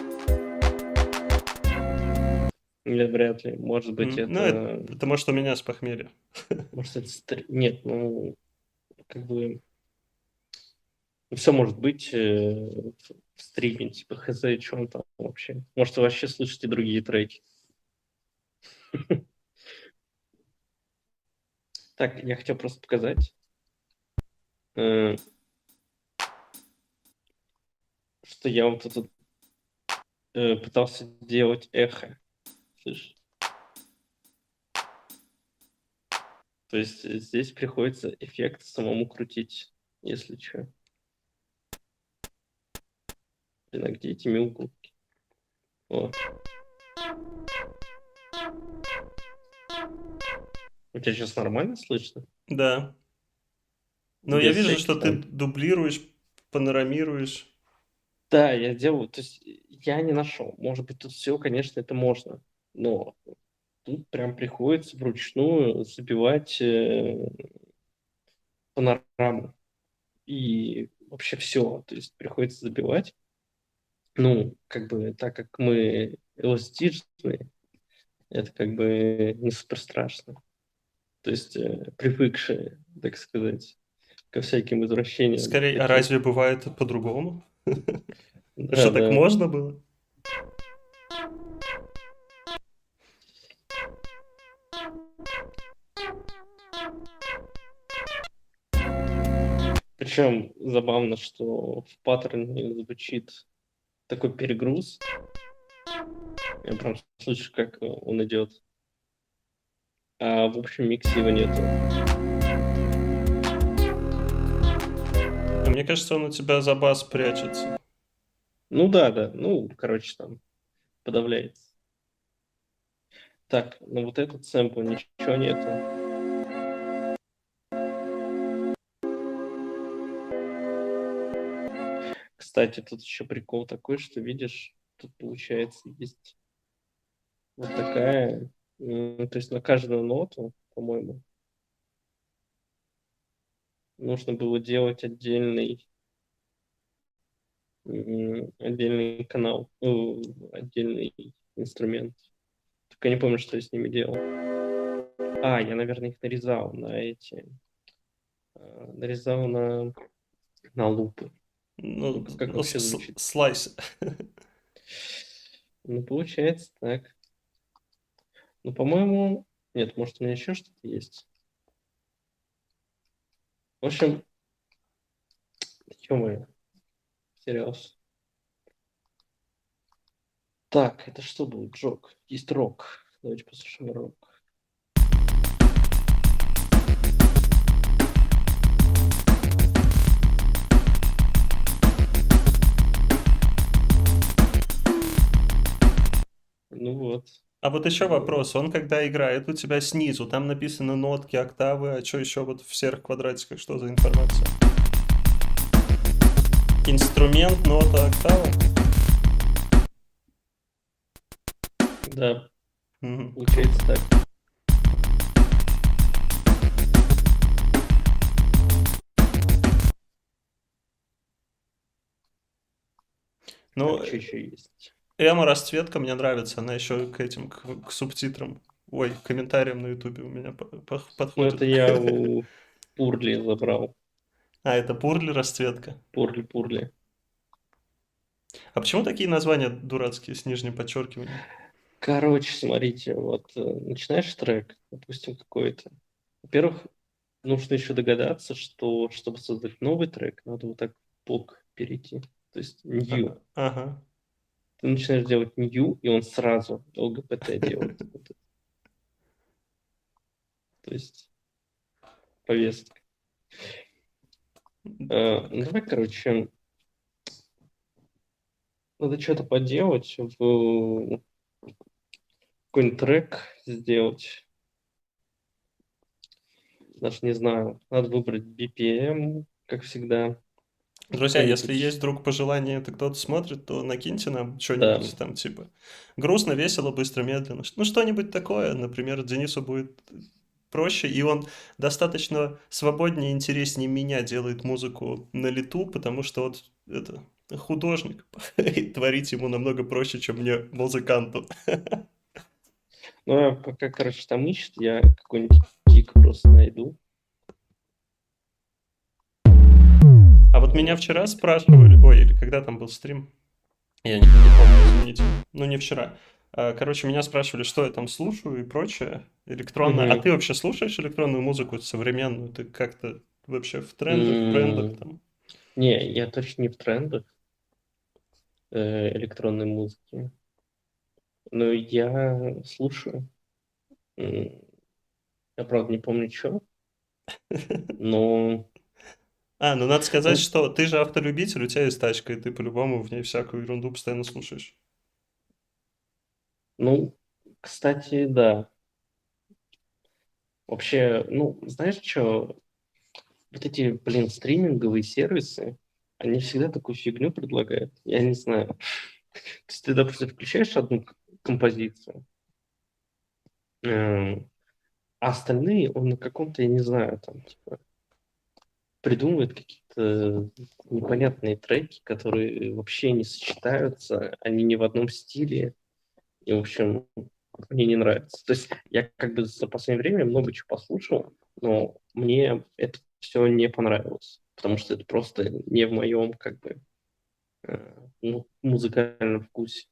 Нет, вряд ли. Может быть, Ну, это может у меня с похмелья. Может, это нет, ну, как бы все может быть в стриме, типа, хз, что он там вообще. Может, вы вообще слышите другие треки. Так, я хотел просто показать, э, что я вот тут пытался делать эхо. Слышь? То есть здесь приходится эффект самому крутить, если что. Блин, а где эти милгулки? О. У тебя сейчас нормально слышно? Да. Но я Без вижу, что всяких ты там. дублируешь, панорамируешь. Да, я делаю, то есть я не нашел. Может быть, тут все, конечно, это можно, но тут прям приходится вручную забивать панораму и вообще все. То есть приходится забивать. Ну, как бы, так как мы эластичные, это как бы не супер страшно. То есть привыкшие, так сказать, ко всяким извращениям Скорее, а таким. разве бывает по-другому? Да, Что, так да. можно было? Причем забавно, что в паттерне звучит такой перегруз. Я прям слышу, как он идет. А в общем миксе его нету. Мне кажется, он у тебя за бас прячется. Ну да, да. Ну, короче, там подавляется. Так, ну вот этот сэмпл, ничего нету. Кстати, тут еще прикол такой, что видишь, тут получается есть вот такая, то есть на каждую ноту, по-моему, нужно было делать отдельный канал, отдельный инструмент. Только я не помню, что я с ними делал. Я, наверное, их нарезал нарезал на лупы. Ну, Ну-ка, как вообще звучит? слайс. Ну, получается так. Ну, по-моему, нет, может, у меня еще что-то есть. В общем, ё-моё, потерялся. Так, это что будет? Джок. Есть рок. Давайте послушаем рок. Ну вот. А вот еще вопрос. Он когда играет у тебя снизу, там написано нотки, октавы, а что еще вот в серых квадратиках, что за информация? Инструмент, нота, октава? Да, Мгм. получается так. Ну, Так, что еще есть? эмо расцветка мне нравится, она еще к этим, к субтитрам, ой, к комментариям на ютубе у меня Ну, это подходит. я у Пурли забрал. А, это пурли расцветка. Пурли. А почему такие названия дурацкие с нижним подчеркиванием? Короче, смотрите, вот начинаешь трек, допустим, какой-то. Во-первых, нужно еще догадаться, что чтобы создать новый трек, надо вот так в бок перейти. То есть new. Ага. Ты начинаешь делать new, и он сразу ЛГБТ делает. Вот это. То есть повестка. Ну, давай, короче, надо что-то поделать, какой-нибудь трек сделать. Даже не знаю. Надо выбрать BPM, как всегда. Друзья, если есть Какой-нибудь, вдруг пожелание, это кто-то смотрит, то накиньте нам да. что-нибудь там типа грустно, весело, быстро, медленно. Ну, что-нибудь такое. Например, Денису будет проще, и он достаточно свободнее и интереснее меня делает музыку на лету, потому что вот это художник, и творить ему намного проще, чем мне, музыканту. Ну, а пока, короче, там ищет, я какой-нибудь кик просто найду. А вот меня вчера спрашивали, ой, или когда там был стрим, я не помню, извините. Ну, не вчера. Короче, меня спрашивали, что я там слушаю и прочее, электронное. А Мгм. ты вообще слушаешь электронную музыку современную? Ты как-то вообще в трендах, брендах М, там? Не, я точно не в трендах электронной музыки. Но я слушаю. М, Я, правда, не помню, что, но... Ну надо сказать, Ну, что ты же автолюбитель, у тебя есть тачка, и ты по-любому в ней всякую ерунду постоянно слушаешь. ну, кстати, да. Вообще, ну, знаешь что, вот эти, блин, стриминговые сервисы, они всегда такую фигню предлагают. Я не знаю. То есть ты, допустим, включаешь одну композицию, эм, а остальные он на каком-то, я не знаю, там, типа, придумывает какие-то непонятные треки, которые вообще не сочетаются, они не в одном стиле, и, в общем, мне не нравится. То есть я как бы за последнее время много чего послушал, но мне это все не понравилось, потому что это просто не в моем, как бы, музыкальном вкусе.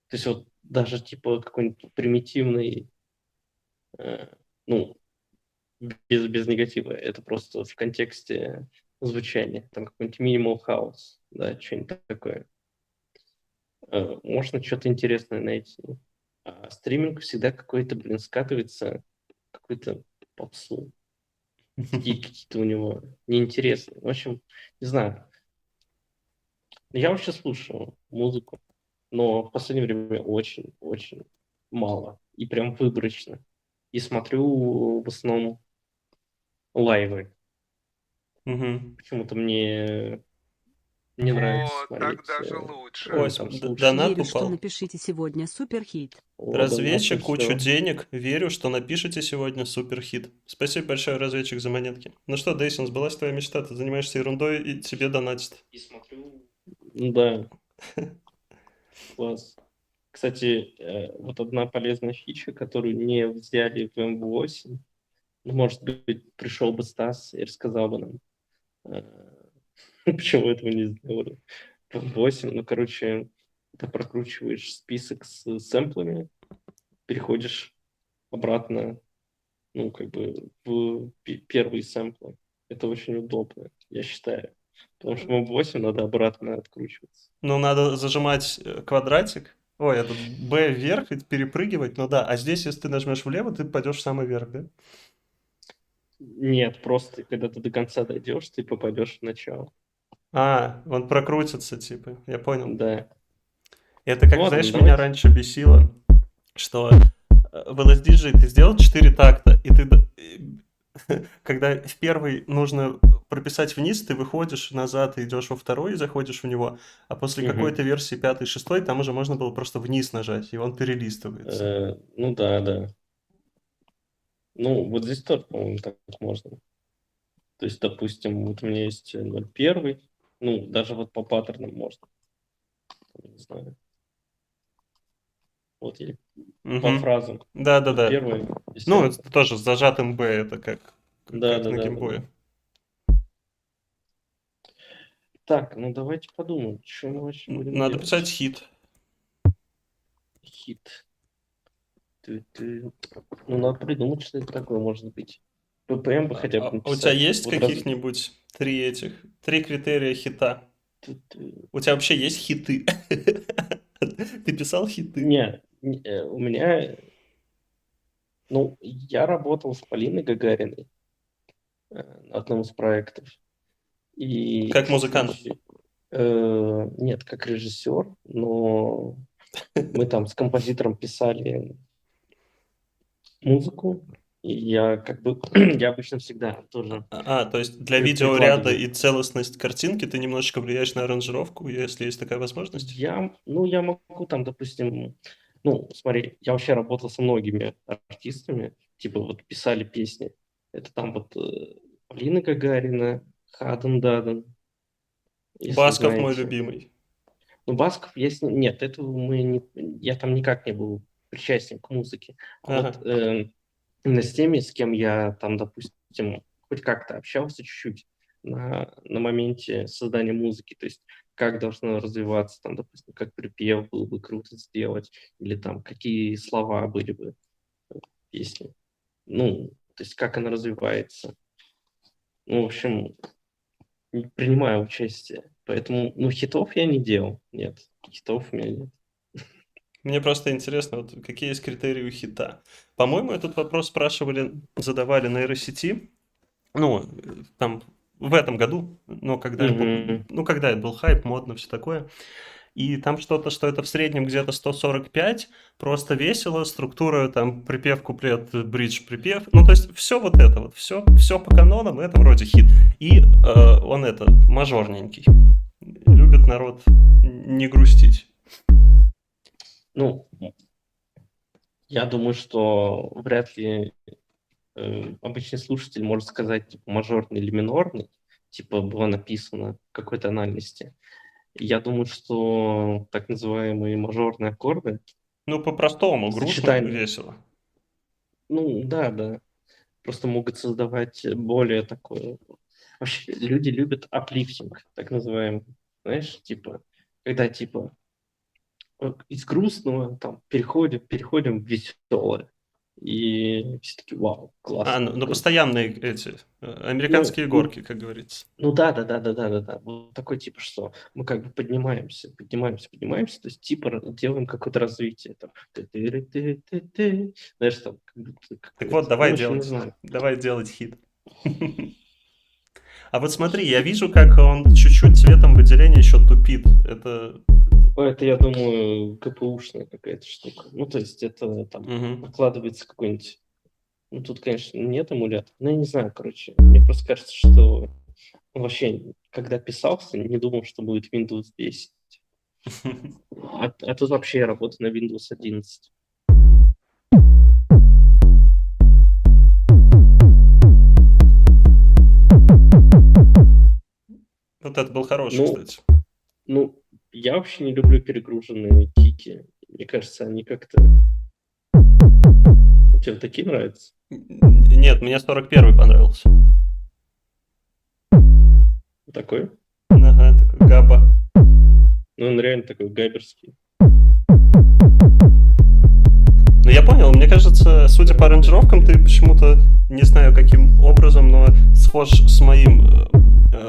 То есть вот даже типа какой-нибудь примитивный, э, ну, без негатива, это просто в контексте звучания, там какой-нибудь minimal house, да, что-нибудь такое. Можно что-то интересное найти. А стриминг всегда какой-то, блин, скатывается в какую-то попсу. Такие какие-то у него неинтересные. В общем, не знаю. Я вообще слушаю музыку, но в последнее время очень-очень мало. И прям выборочно. И смотрю в основном лайвы. Мгм. Почему-то мне не нравится Вот, так смотреть, даже лучше. ну, Ось, там слушать. донат Верю, что упал. напишите сегодня суперхит. О, донаты, Разведчик, кучу все. денег. Верю, что напишите сегодня суперхит. Спасибо большое, разведчик, за монетки. Ну что, Дейсон, сбылась твоя мечта? Ты занимаешься ерундой и тебе донатят. И смотрю. Да, класс. Кстати, вот одна полезная фича, которую не взяли в M8, ну, может быть, пришел бы Стас и рассказал бы нам, э, почему этого не сделали. В M8, ну, короче, ты прокручиваешь список с сэмплами, переходишь обратно, ну, как бы, в первые сэмплы. Это очень удобно, я считаю. Потому что в M8 надо обратно откручиваться. Ну, надо зажимать квадратик. Ой, этот B вверх и перепрыгивать. Ну да, а здесь, если ты нажмешь влево, ты пойдешь в самый верх, да? Нет, просто когда ты до конца дойдешь, ты попадешь в начало. А, он прокрутится, типа. Я понял. Да. Это как, Ладно, знаешь, меня давайте. раньше бесило, что в LSDJ ты сделал 4 такта, и ты, когда в первый нужно прописать вниз, ты выходишь назад и идешь во второй и заходишь в него, а после Мгм. какой-то версии пятый, шестой, там уже можно было просто вниз нажать, и он перелистывается. Ну да, да. Ну, вот здесь тоже, по-моему, так можно. То есть, допустим, вот у меня есть 0,1, ну, даже вот по паттернам можно, не знаю. Вот, или по Угу. фразам. Да-да-да. 0,1, Ну, десятый. это тоже с зажатым B, это Да, как да, на да, да, да. геймбое. Так, ну давайте подумаем, что мы вообще будем Надо писать делать. хит. Хит. Ты. Ну, надо придумать, что это такое может быть. ППМ бы хотя бы А у тебя написать. есть Вот каких-нибудь три критерия хита? Ту-ту. У тебя вообще есть хиты? Ты писал хиты? Не, у меня, ну, я работал с Полиной Гагариной на одном из проектов. И, Как музыкант? кстати, нет, как режиссер, но мы там с композитором писали музыку, и я как бы, я обычно всегда тоже То есть для видеоряда прикладываю. и целостность картинки ты немножечко влияешь на аранжировку, если есть такая возможность? Я могу там, допустим, ну, смотри, я вообще работал со многими артистами, типа вот писали песни. Это там вот Полина Гагарина, Хаден Даден, если Басков мой знаете. любимый. Ну, Басков есть... Нет, этого мы не... Я там никак не был причастен к музыке. А вот Ага. именно с теми, с кем я там, допустим, хоть как-то общался чуть-чуть на моменте создания музыки, то есть как должно развиваться, там, допустим, как припев было бы круто сделать, или там какие слова были бы в песне. Ну, то есть как она развивается. Ну, в общем, принимаю участие. Поэтому, ну, хитов я не делал. Нет, хитов у меня нет. Мне просто интересно, вот какие есть критерии у хита. По-моему, этот вопрос спрашивали, задавали нейросети. Ну, там в этом году, но Мгм. когда это был хайп, модно, все такое. И там что-то, что это в среднем где-то 145, просто весело, структура, там, припев, куплет, бридж, припев. Ну, то есть, все вот это вот, все по канонам, это вроде хит. И он мажорненький. Любит народ не грустить. Ну, я думаю, что вряд ли обычный слушатель может сказать, типа, мажорный или минорный, типа, было написано в какой тональности. Я думаю, что так называемые мажорные аккорды, Ну, по-простому, грустно, сочетание, весело. ну, да, да, просто могут создавать более такое... Вообще, люди любят аплифтинг, так называемый. Знаешь, типа, когда, типа, из грустного там переходим в веселое. И все таки вау, классно, Ну, круто. постоянные эти, Ну, американские ну, горки, как говорится. ну да, да, да, да, да, да, да. Вот такой типа, что мы как бы поднимаемся, то есть типа делаем какое-то развитие. Там, ты-ты-ты-ты-ты. Знаешь, там, как будто Так вот, какое-то, ну, в общем, не знаю. давай делать хит. А вот смотри, я вижу, как он чуть-чуть цветом выделения еще тупит. Это... Это, я думаю, КПУшная какая-то штука. Ну, то есть это там Мгм. накладывается какой-нибудь... Ну, тут, конечно, нет эмулятора. Ну, я не знаю, короче. Мне просто кажется, что он вообще, когда писался, не думал, что будет Windows 10. А тут вообще я работаю на Windows 11. Вот это был хороший, Ну, кстати. ну, я вообще не люблю перегруженные кики. Мне кажется, они как-то... Тебе такие нравятся? Нет, мне 41-й понравился. Такой? Ага, такой габа. Ну, он реально такой габерский. Ну, я понял, мне кажется, судя по аранжировкам, ты почему-то, не знаю каким образом, но схож с моим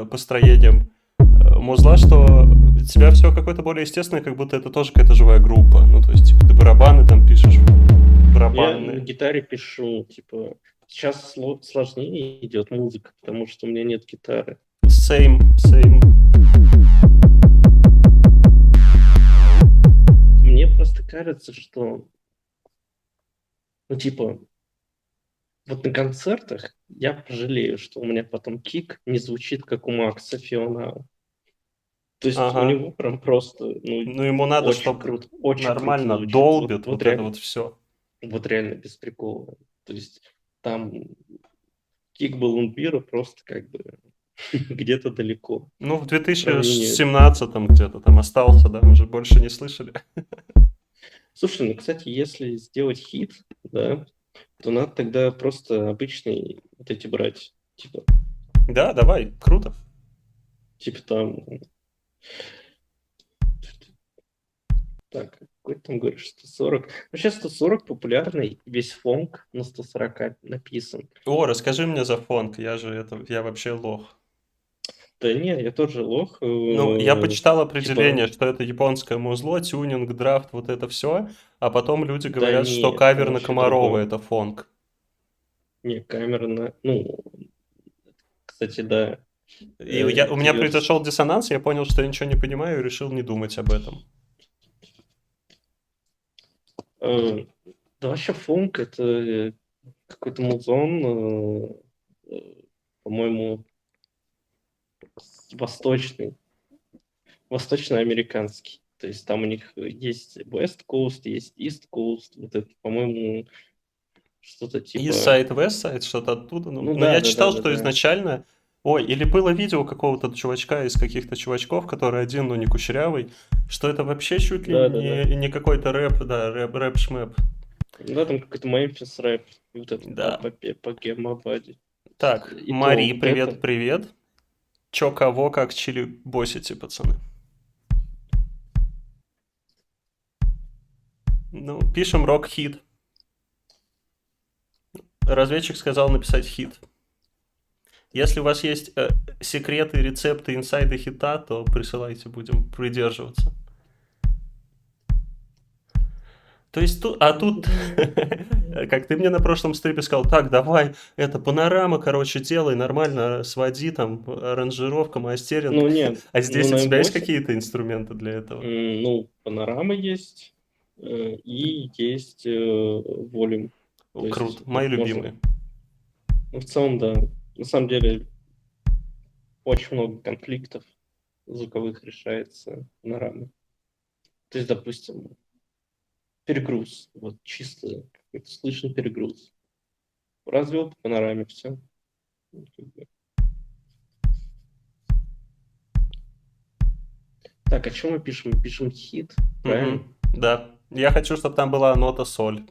построением музла, что у тебя все какое-то более естественное, как будто это тоже какая-то живая группа. Ну, то есть, типа, ты барабаны там пишешь, Я на барабаны. гитаре пишу, типа... Сейчас сложнее идет музыка, потому что у меня нет гитары. Same, same. Мне просто кажется, что... Ну, типа, вот на концертах я пожалею, что у меня потом кик не звучит, как у Макса Фионау. То есть у Ага. него прям просто, ну, Ну, ему надо, очень чтобы круто, очень круто нормально звучит. долбит, Вот вот это реально, вот все. вот реально без прикола. То есть там кик Балунбира просто как бы где-то далеко. Ну, в По сравнению... 2017 где-то там остался, да, мы же больше не слышали. Слушай, ну, кстати, если сделать хит, да, то надо тогда просто обычный вот эти брать. Да, давай, круто. Типа там... Так, какой там, говоришь, 140? Ну, сейчас 140 популярный, весь фонк на 140 написан. О, расскажи мне за фонк, я вообще лох. Да не, я тоже лох. Ну, я почитал определение, Типа, что это японское музло, тюнинг, драфт, вот это все, а потом люди да говорят, что нет, там кавер на вообще Комарова другое. это фонк. Не, камера на... Ну, кстати, да, И у эти меня версии. произошел диссонанс, я понял, что я ничего не понимаю и решил не думать об этом. Да вообще фонк это какой-то музон, по-моему, восточный, восточноамериканский. То есть там у них есть West Coast, есть East Coast, вот это, по-моему, что-то И типа... сайт, вест-сайт, что-то оттуда. Ну, Ну но да, я да, да, читал, да, что да. изначально... Ой, или было видео какого-то чувачка из каких-то чувачков, который один, но не кушерявый, что это вообще чуть ли Да, да, да. не какой-то рэп, да, рэп-шмэп. Да, там какой-то мемфис рэп, и вот этот Да. по Геммабаде. Так, И Мари, то привет, это... привет. Чё, кого, как чили босите, пацаны? Ну, пишем рок-хит. Разведчик сказал написать хит. Если у вас есть секреты, рецепты, инсайды хита, то присылайте, будем придерживаться. То есть тут, как ты мне на прошлом стриме сказал, так, давай, это панорама, короче, делай нормально, своди там, аранжировка, мастеринг. Ну, нет, А ну здесь у на тебя есть M8, какие-то инструменты для этого? ну, панорама есть, и есть волюм. То есть Круто, мои вот можно... любимые. Ну, в целом, да. На самом деле, очень много конфликтов звуковых решается панорамой. То есть, допустим, перегруз. Вот чисто какой-то слышный перегруз. Развел по панораме, все. Так, о чем мы пишем? Мы пишем хит, правильно? Да. Я хочу, чтобы там была нота соль.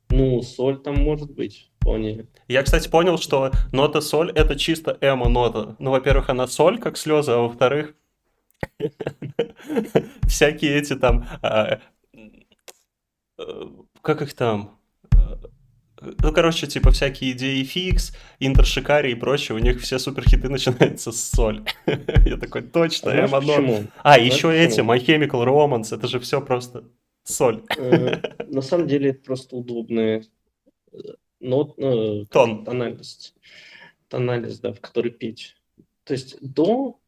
Ну, соль там может быть вполне. Я, кстати, понял, что нота соль это чисто эмо-нота. Ну, во-первых, она соль, как слезы, а во-вторых, всякие эти там... Как их там? Ну, короче, типа всякие идеи фикс, интершикари и прочее, у них все суперхиты начинаются с соль. Я такой, точно, А знаешь эмо-нот. почему? А, Знаешь еще эти, почему? My Chemical Romance, это же все просто соль. На самом деле это просто удобная Тон. тональность. тональность, да, в которой петь. То есть до,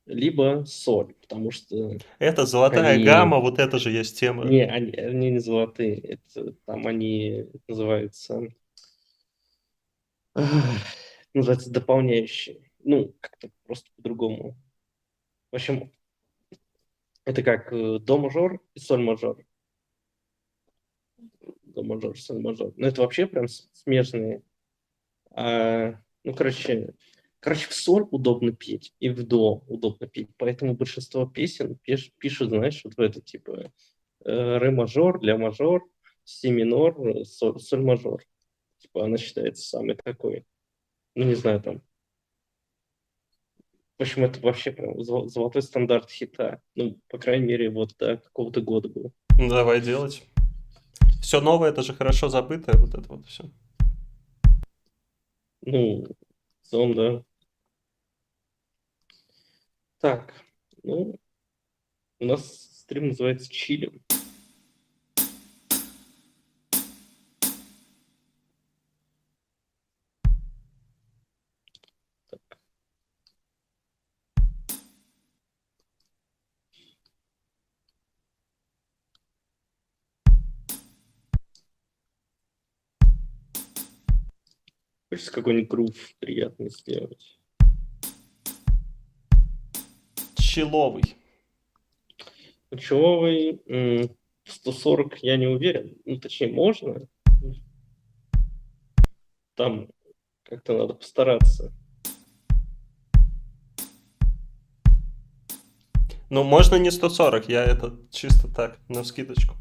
либо соль, потому что Это золотая они... гамма, вот это же есть тема. Не, они не золотые. Это, там они это называется дополняющие. Ну, как-то просто по-другому. В общем, это как до мажор и соль мажор. До мажор, соль мажор. Ну, это вообще прям смежные. Ну, короче, в соль удобно петь и в до удобно петь. Поэтому большинство песен пишут, знаешь, вот в это типа ре мажор, ля мажор, си минор, соль мажор. Типа она считается самой такой. Ну, не знаю, там. В общем, это вообще прям золотой стандарт хита. Ну, по крайней мере, вот до какого-то года был. Ну, давай делать. Все новое, это же хорошо забытое, вот это вот все. Ну, в целом, да. Так, ну, у нас стрим называется «Чилим». Хочется какой-нибудь грув приятный сделать. Человый. Пчеловый 140 я не уверен. Ну, точнее, можно. Там как-то надо постараться. Ну, можно не 140, я это чисто так, навскидочку.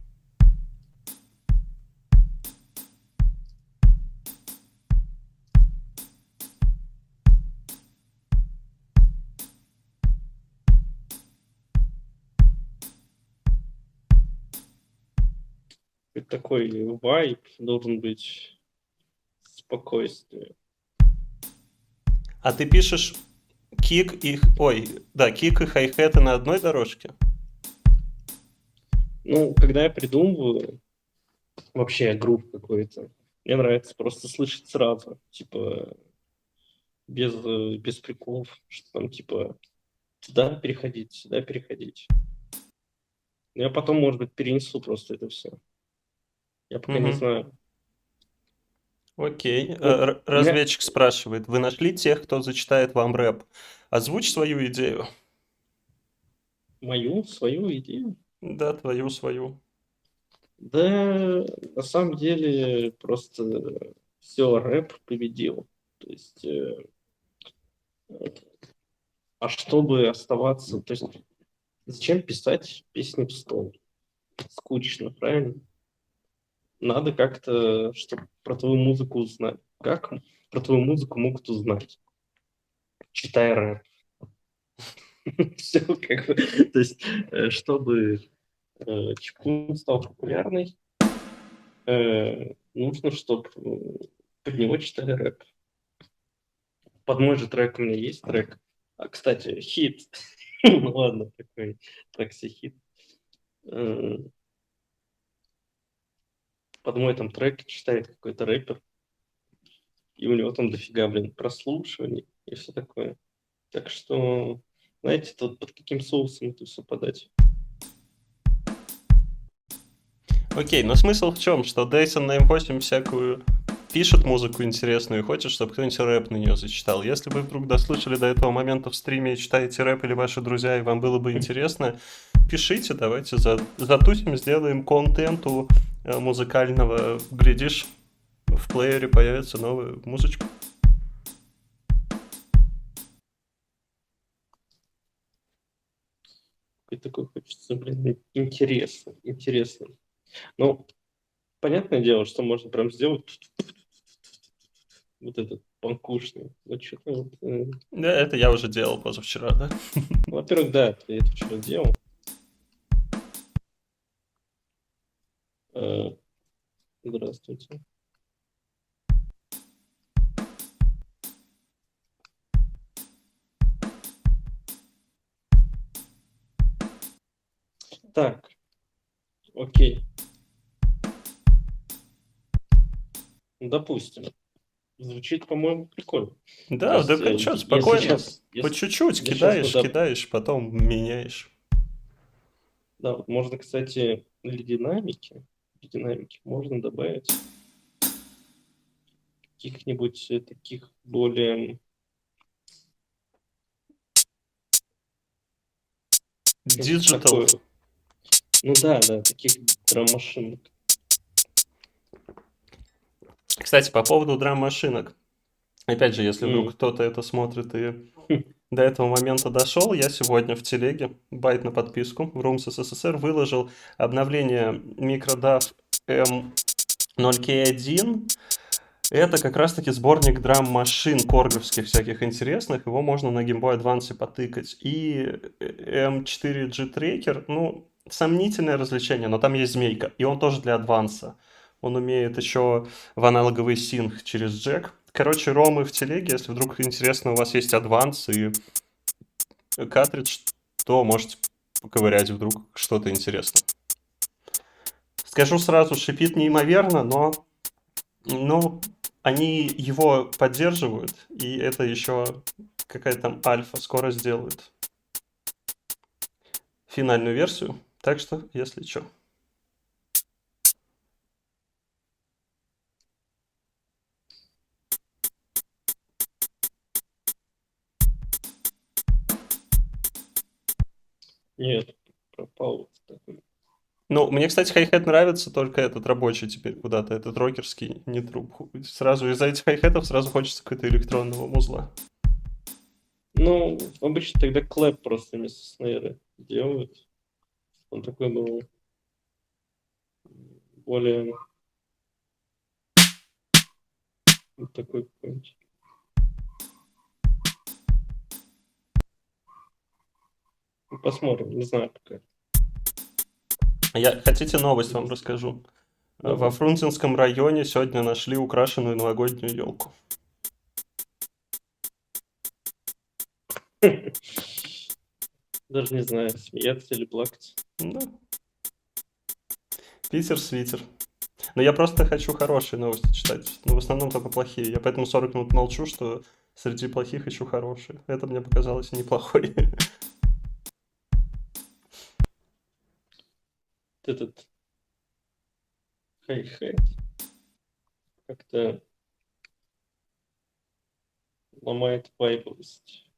И такой вайб должен быть спокойствие. А ты пишешь кик и... Ой, да, кик и хай-хеты на одной дорожке? Ну, когда я придумываю вообще грув какой-то, мне нравится просто слышать сразу. Типа, без приколов, что там, типа, сюда переходить, сюда переходить. Я потом, может быть, перенесу просто это все. Я пока не Угу. знаю. Окей. Ну, у меня Разведчик спрашивает, вы нашли тех, кто зачитает вам рэп? Озвучь свою идею. мою, свою идею. Да, твою, свою. Да, на самом деле, просто все, рэп победил. То есть, а чтобы оставаться, то есть, зачем писать песни в стол? Скучно, правильно? Надо как-то, чтобы про твою музыку узнать. Как про твою музыку могут узнать? Читай рэп. Все как бы. То есть, чтобы Чипкун стал популярной, нужно, чтобы под него читали рэп. Под мой же трек у меня есть трек. Кстати, хит. Ну ладно, такой трек себе хит. Э, Под мой там трек читает какой-то рэпер, и у него там дофига, блин, прослушиваний и все такое. Так что, знаете, тут под каким соусом это все подать? Окей, но смысл в чем? Что Дейсон на М8 всякую пишет музыку интересную и хочет, чтобы кто-нибудь рэп на нее зачитал. Если вы вдруг дослушали до этого момента в стриме и читаете рэп или ваши друзья, и вам было бы интересно, пишите, давайте затусим, сделаем контенту музыкального. Глядишь, в плеере появится новая музычка. И такой хочется, блин, интересно, интересно. Ну, понятное дело, что можно прям сделать вот этот панкушный. Ну, что-то вот, Да, это я уже делал позавчера, да? во-первых, да, ты это вчера делал. Э, Здравствуйте. Так, окей. Допустим. Звучит, по-моему, прикольно. То Да, есть, да, что, если спокойно. сейчас, По чуть-чуть если сейчас мы, кидаешь, потом меняешь. да, вот можно, кстати, для динамики можно добавить каких-нибудь таких более такое, Digital. ну да, таких драм-машинок. Кстати, по поводу драм-машинок. Опять же, если вдруг М. кто-то это смотрит и Хм. до этого момента дошел, я сегодня в телеге, байт на подписку, в Rooms СССР выложил обновление MicroDAV M0K1. Это как раз-таки сборник драм-машин корговских всяких интересных. Его можно на Game Boy Advance потыкать. И M4G Tracker, ну, сомнительное развлечение, но там есть змейка. И он тоже для адванса. Он умеет еще в аналоговый синк через джек. Короче, ромы в телеге, если вдруг интересно, у вас есть адванс и картридж, то можете поковырять вдруг что-то интересное. Скажу сразу, шипит неимоверно, но они его поддерживают, и это еще какая-то там альфа скоро сделают финальную версию. Так что, если что. Нет, пропал вот такой. Ну, мне, кстати, хай-хет нравится, только этот рабочий теперь куда-то, этот рокерский, не трубку. Сразу из-за этих хай-хетов сразу хочется какого-то электронного музла. Ну, обычно тогда клэп просто вместо снейра делают. Он такой был более вот такой какой-нибудь. Ну, посмотрим, не знаю пока. Хотите новость вам расскажу? Во Давай. Фрунзенском районе сегодня нашли украшенную новогоднюю елку. Даже не знаю, смеяться или плакать. Да. Питер свитер. Но я просто хочу хорошие новости читать. Но в основном только плохие. Я поэтому 40 минут молчу, что среди плохих ищу хорошие. Это мне показалось неплохой. Этот хай-хет как-то ломает вайбовость.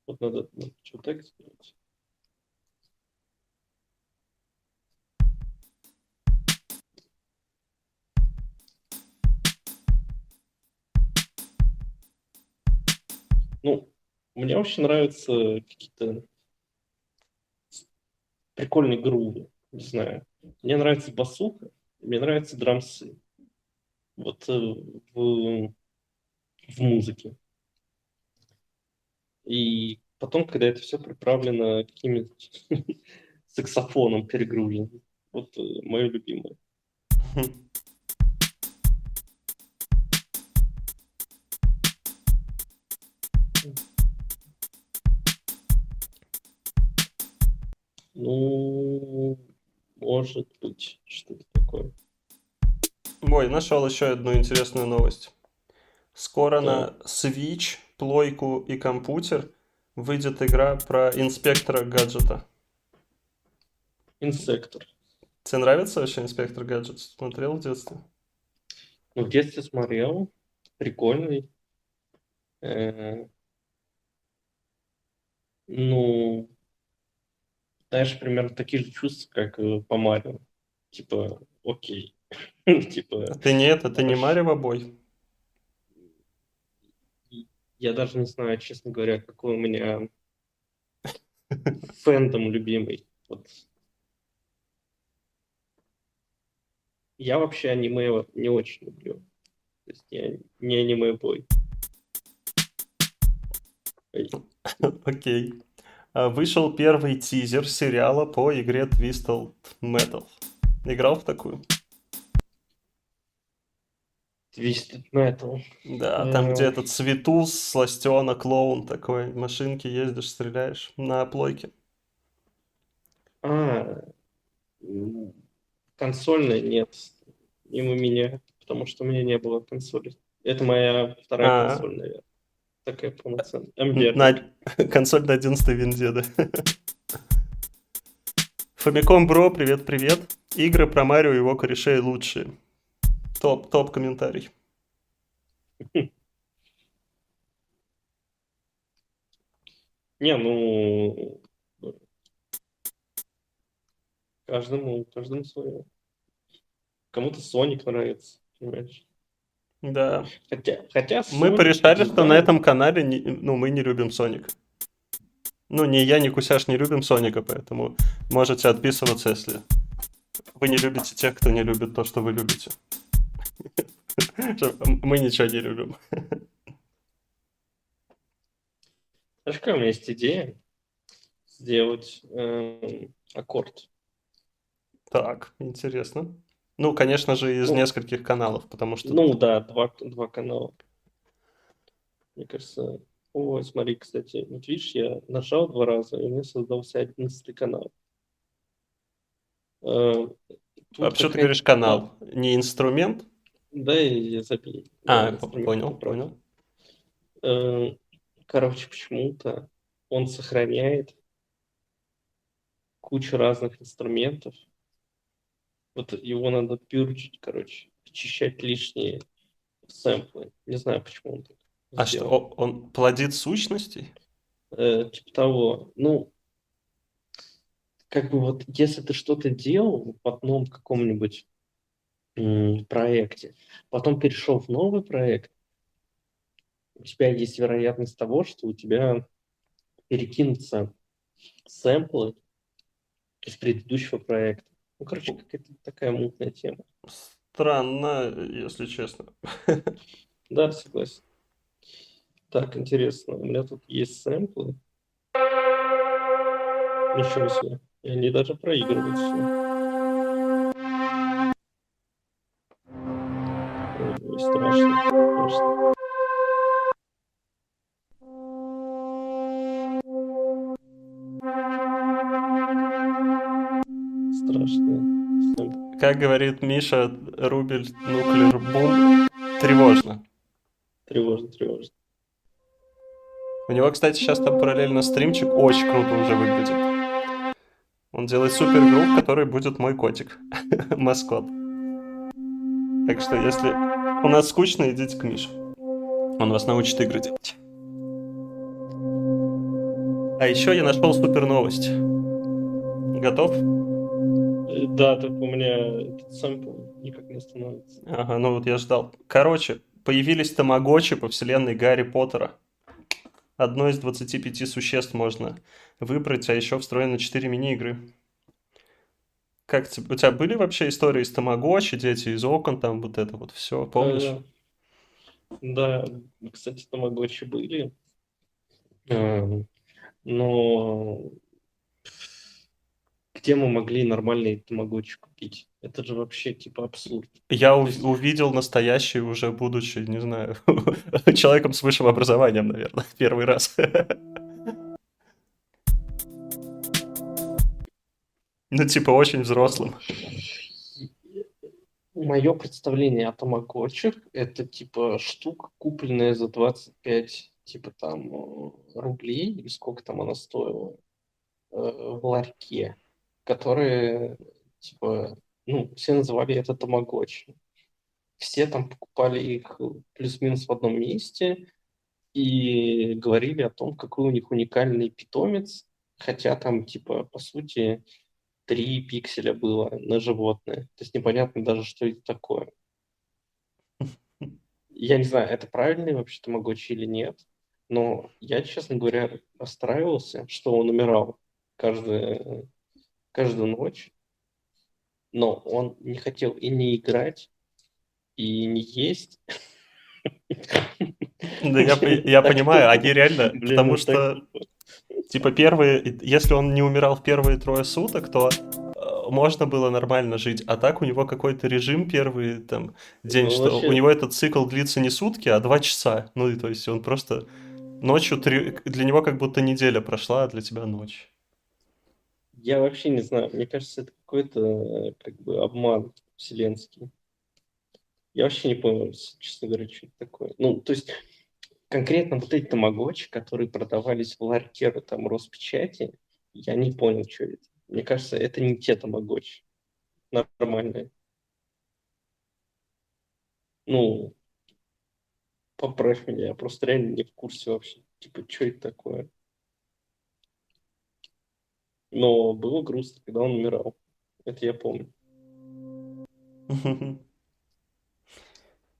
Вот надо что так сделать. Ну, мне вообще нравятся какие-то прикольные грувы, не знаю. Мне нравится басуха, мне нравятся драмсы. Вот в музыке. И потом, когда это все приправлено каким-то саксофоном перегруженным. Вот мое любимое. Ну, может быть, что-то такое. Ой, нашел еще одну интересную новость. Скоро на Так, Switch, плойку и компьютер выйдет игра про инспектора гаджета. инсектор. Тебе нравится вообще инспектор гаджет? Смотрел в детстве? Ну, в детстве смотрел. Прикольный. Э, ну, знаешь, примерно такие же чувства, как по Марио. Типа, окей. Типа, Это не хорошо. Марио Бой? Я даже не знаю, честно говоря, какой у меня фэндом любимый. Вот. Я вообще аниме не очень люблю. То есть я не аниме-бой. Ой, Окей. Вышел первый тизер сериала по игре Twisted Metal. Играл в такую? Twisted Metal. Да, там где Э, этот Светус, Сластена, клоун такой, машинки ездишь, стреляешь на плойке. А, м, консольный нет. мимо меня, потому что у меня не было консоли. Это моя вторая А, консоль, наверное. Такая полноценная. на консоль на 11 винде, да. Famicom Bro, привет-привет. Игры про Марио и его корешей лучшие. Топ комментарий. Не, ну, каждому свое. Кому-то Соник нравится, понимаешь? Да. Хотя Мы Sonic порешали, что на дизайн, этом канале мы не любим Соник. Ну, ни я, ни Кусяш не любим Соника, поэтому можете отписываться, если вы не любите тех, кто не любит то, что вы любите. Мы ничего не любим. знаешь, какая у меня есть идея сделать аккорд. Так, интересно. Ну, конечно же, из Ну, нескольких каналов, потому что... ну да, два канала. Мне кажется, ой, смотри, кстати, вот видишь, я нажал 2 раза, и у меня создался 11 канал. Э, А Тут почему ты какая-то... говоришь канал? Не инструмент? Да, и забей. Да, А, инструмент, понял, ты прав. понял. Короче, почему-то он сохраняет кучу разных инструментов. Вот его надо пюрчить, короче, очищать лишние сэмплы. Не знаю, почему он так А что, сделал. он плодит сущностей? Типа того, ну, как бы вот если ты что-то делал в одном каком-нибудь проекте, потом перешел в новый проект, у тебя есть вероятность того, что у тебя перекинутся сэмплы из предыдущего проекта. Ну, короче, какая-то такая мутная тема. Странно, если честно. Да, согласен. Так, интересно, у меня тут есть сэмплы. Ничего себе. И они даже проигрываются. Ой, страшно, страшно. Страшно. Как говорит Миша, рубль, нуклеар, бум, тревожно. Тревожно, тревожно. У него, кстати, сейчас там параллельно стримчик очень круто уже выглядит. Он делает супер игру, в которой будет мой котик. Маскот. Так что, если у нас скучно, идите к Мише. Он вас научит игры делать. А еще я нашел супер новость. Готов? Да, только у меня этот сэмпл никак не становится. Ага, ну вот я ждал. Короче, появились тамагочи по вселенной Гарри Поттера. Одно из 25 существ можно выбрать, а еще встроено 4 мини-игры. Как у тебя были вообще истории с тамагочи, дети из окон, там вот это вот все, помнишь? Да, кстати, тамагочи были. Эм, Но где мы могли нормальные тамагочи купить? Это же вообще типа абсурд. Я То есть, увидел настоящий уже, будучи, не знаю, человеком с высшим образованием, наверное, первый раз. Ну, типа, очень взрослым. мое представление о тамагочах это типа штука, купленная за 25 типа там рублей, или сколько там она стоила, в ларьке, которые типа, ну, все называли это тамагочи. Все там покупали их плюс-минус в одном месте и говорили о том, какой у них уникальный питомец, хотя там, типа, по сути, 3 пикселя было на животное. То есть непонятно даже, что это такое. Я не знаю, это правильный вообще тамагочи или нет, но я, честно говоря, расстраивался, что он умирал каждую ночь, но он не хотел и не играть, и не есть. Да, я Так понимаю, тупо. они реально, Блин, потому это так что, тупо. типа, первые, если он не умирал в первые 3 суток, то можно было нормально жить, а так у него какой-то режим первый там день, Ну, что у вообще, него этот цикл длится не сутки, а 2 часа. Ну, и то есть он просто ночью, для него как будто неделя прошла, а для тебя ночь. я вообще не знаю. Мне кажется, это какой-то как бы обман вселенский. Я вообще не понял, честно говоря, что это такое. Ну, то есть, конкретно вот эти тамагочи, которые продавались в ларьке там Роспечати, я не понял, что это. Мне кажется, это не те тамагочи нормальные. Ну, поправь меня, я просто реально не в курсе вообще. Типа, что это такое? Но было грустно, когда он умирал. Это я помню.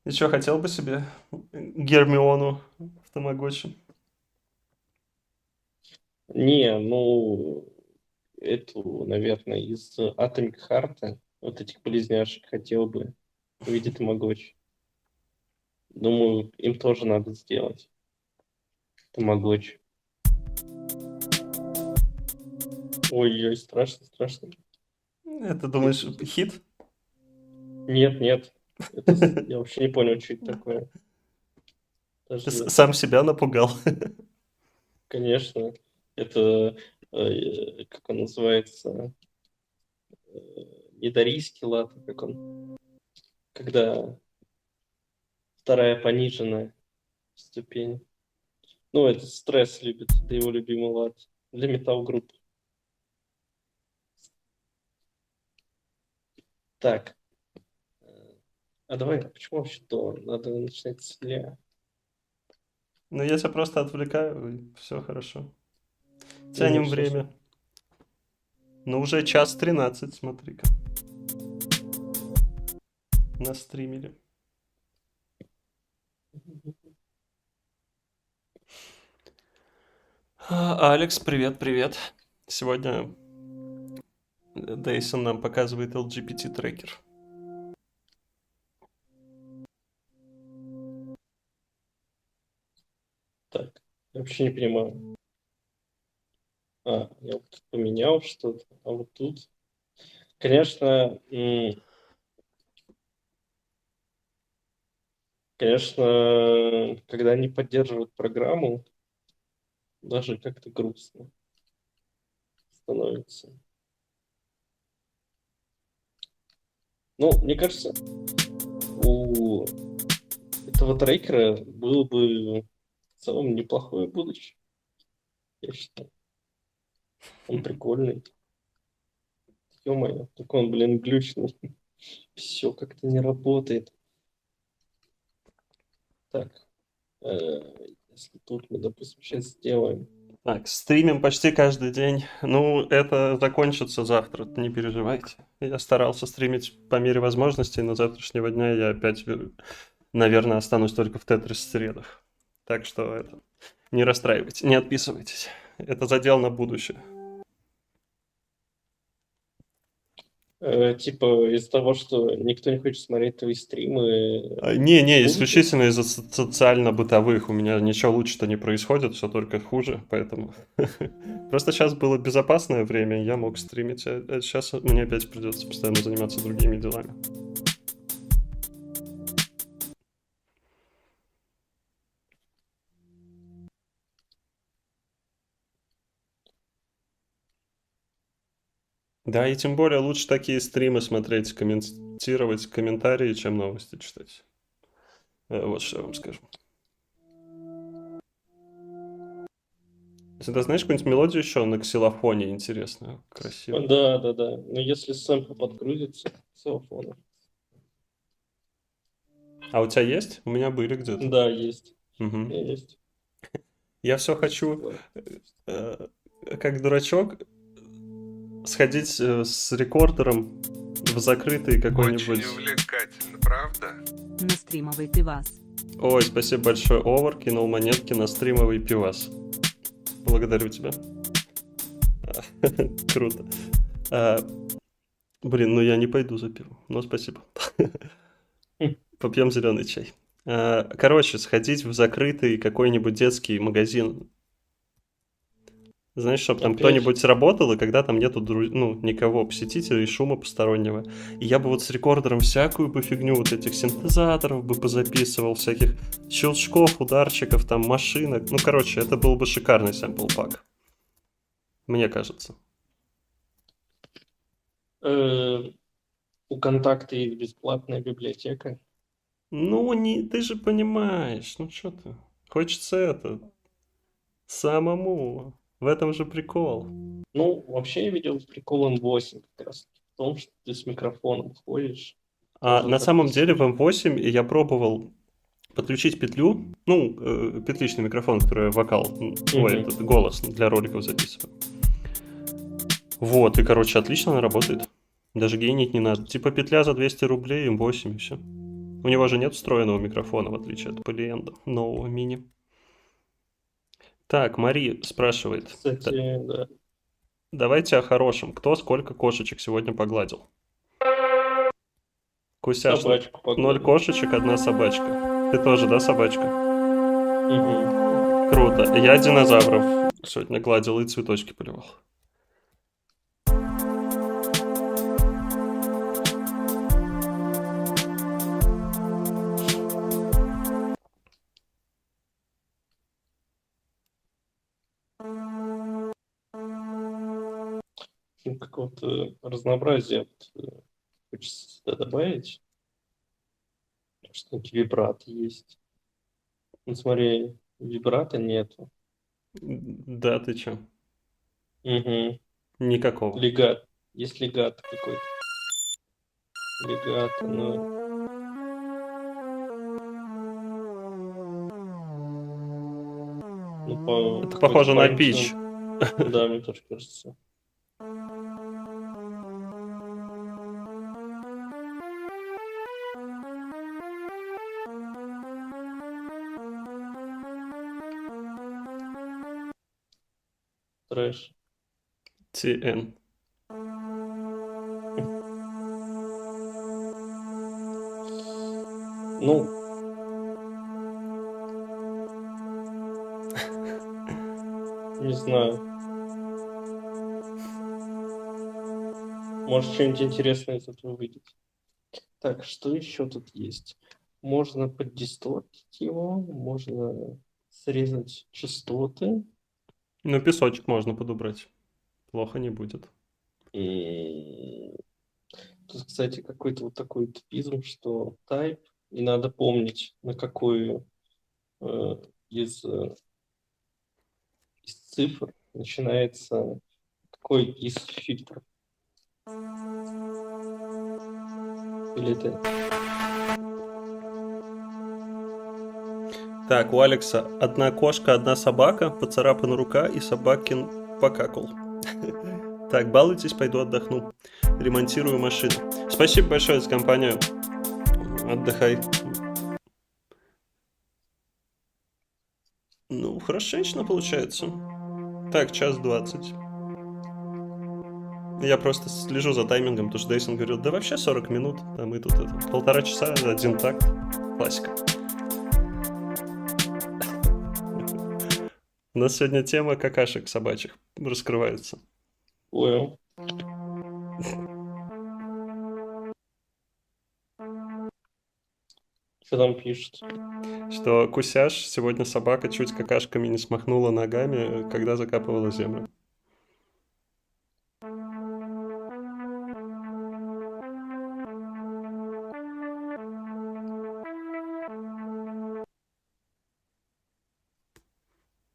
И что, хотел бы себе Гермиону в Тамагочи? Не, ну, эту, наверное, из Atomic Heart, вот этих близняшек хотел бы в виде тамагочи. Думаю, им тоже надо сделать тамагочи. Ой-ой, страшно, страшно. Это, думаешь, хит? Нет, нет. Я вообще не понял, что это такое. Ты Даже, сам себя напугал. конечно, это, как он называется, недорийский лад, как он, когда вторая пониженная ступень. Ну, это стресс любит, это его любимый лад для металл-групп. Так, а давай, почему вообще то? Надо начинать с ля. Ну, я тебя просто отвлекаю, и все хорошо. Ну, Тянем слушай. время. Ну, уже 1:13, смотри-ка. Настримили. Алекс, привет, привет. Сегодня Дейсон нам показывает LGBT-трекер. Так, я вообще не понимаю. Я вот тут поменял что-то, а вот тут. Конечно, конечно, когда они поддерживают программу, даже как-то грустно становится. Ну, мне кажется, у этого трекера было бы в целом неплохое будущее, я считаю. Он прикольный. Ё-моё, только он, блин, глючный. Все как-то не работает. Так, э, если тут мы, допустим, сейчас сделаем. Так, стримим почти каждый день. Ну, это закончится завтра, не переживайте. Я старался стримить по мере возможностей, но завтрашнего дня я опять, наверное, останусь только в Тетрис-средах. Так что это, не расстраивайтесь, не отписывайтесь. Это задел на будущее. Типа из-за того, что никто не хочет смотреть твои стримы. Не, Будут ли? исключительно из-за социально-бытовых. У меня ничего лучше-то не происходит, все только хуже, поэтому... Просто сейчас было безопасное время, я мог стримить, а сейчас мне опять придется постоянно заниматься другими делами. Да, и тем более лучше такие стримы смотреть, комментировать комментарии, чем новости читать. Вот что я вам скажу. Если ты знаешь какую-нибудь мелодию еще на ксилофоне интересную, красивую? Да, да, да. Но если сэмпл подгрузится, ксилофона. А у тебя есть? У меня были где-то. Да, есть. Мгм. Есть. Я все хочу, э, как дурачок, сходить с рекордером в закрытый Очень какой-нибудь... увлекательно, правда? На стримовый пивас. Ой, спасибо большое, Овар, кинул монетки на стримовый пивас. Благодарю тебя. Круто. Блин, ну я не пойду за пивом, но спасибо. Попьем зеленый чай. Короче, сходить в закрытый какой-нибудь детский магазин. Знаешь, чтобы там Опять? кто-нибудь работал, и когда там нету ну, никого, посетителей, шума постороннего. И я бы вот с рекордером всякую бы фигню, вот этих синтезаторов бы позаписывал, всяких щелчков, ударчиков, там, машинок. Ну, короче, это был бы шикарный сэмпл-пак. Мне кажется. У Контакта есть бесплатная библиотека. Ну, не, ты же понимаешь, ну что ты. Хочется это, самому. В этом же прикол. Ну, вообще я видел прикол М8 как раз в том, что ты с микрофоном ходишь, А тоже на самом деле в записываешь. M8 я пробовал подключить петлю, ну, петличный микрофон, который вокал, ой, Мгм. этот голос для роликов записываю. Вот, и, короче, отлично она работает. Даже генить не надо. Типа петля за 200 рублей, М8 и все. У него же нет встроенного микрофона, в отличие от Polyend нового мини. Так, Мари спрашивает. Кстати, да. Давайте о хорошем. Кто сколько кошечек сегодня погладил? Кусяш, 'Собачку 0 погладил'. кошечек, 1 собачка. Ты тоже, да, собачка? Мгм. Круто. Я динозавров сегодня гладил и цветочки поливал. Ну, какого-то разнообразия хочется сюда добавить. Что-нибудь вибрато есть. Ну, смотри, вибрато нету. Да, ты чё? Угу. Никакого. Легат. Есть легат какой-то. Легато, ну, ну Это какой-то похоже на пич. файн-тюн. Да, мне тоже кажется. Трэш. TN. Ну, не знаю. Может, что-нибудь интересное из этого выйдет. Так, что еще тут есть? Можно поддистортить его, можно срезать частоты. Ну, песочек можно подобрать. Плохо не будет. И тут, кстати, какой-то вот такой типизм, что type, и надо помнить, на какую э, из, э, из цифр начинается какой из фильтров. Или это... Так, у Алекса одна кошка, одна собака, поцарапана рука и собакин покакал. Так, балуйтесь, пойду отдохну. Ремонтирую машину. Спасибо большое за компанию. Отдыхай. Ну, хорошенько получается. Так, 1:20. Я просто слежу за таймингом, потому что Дейсон говорил, да вообще 40 минут, а мы тут это, 1,5 часа, один такт. Классика. У нас сегодня тема какашек собачьих раскрывается. Ой, что там пишет? Что Кусяш сегодня собака чуть какашками не смахнула ногами, когда закапывала землю.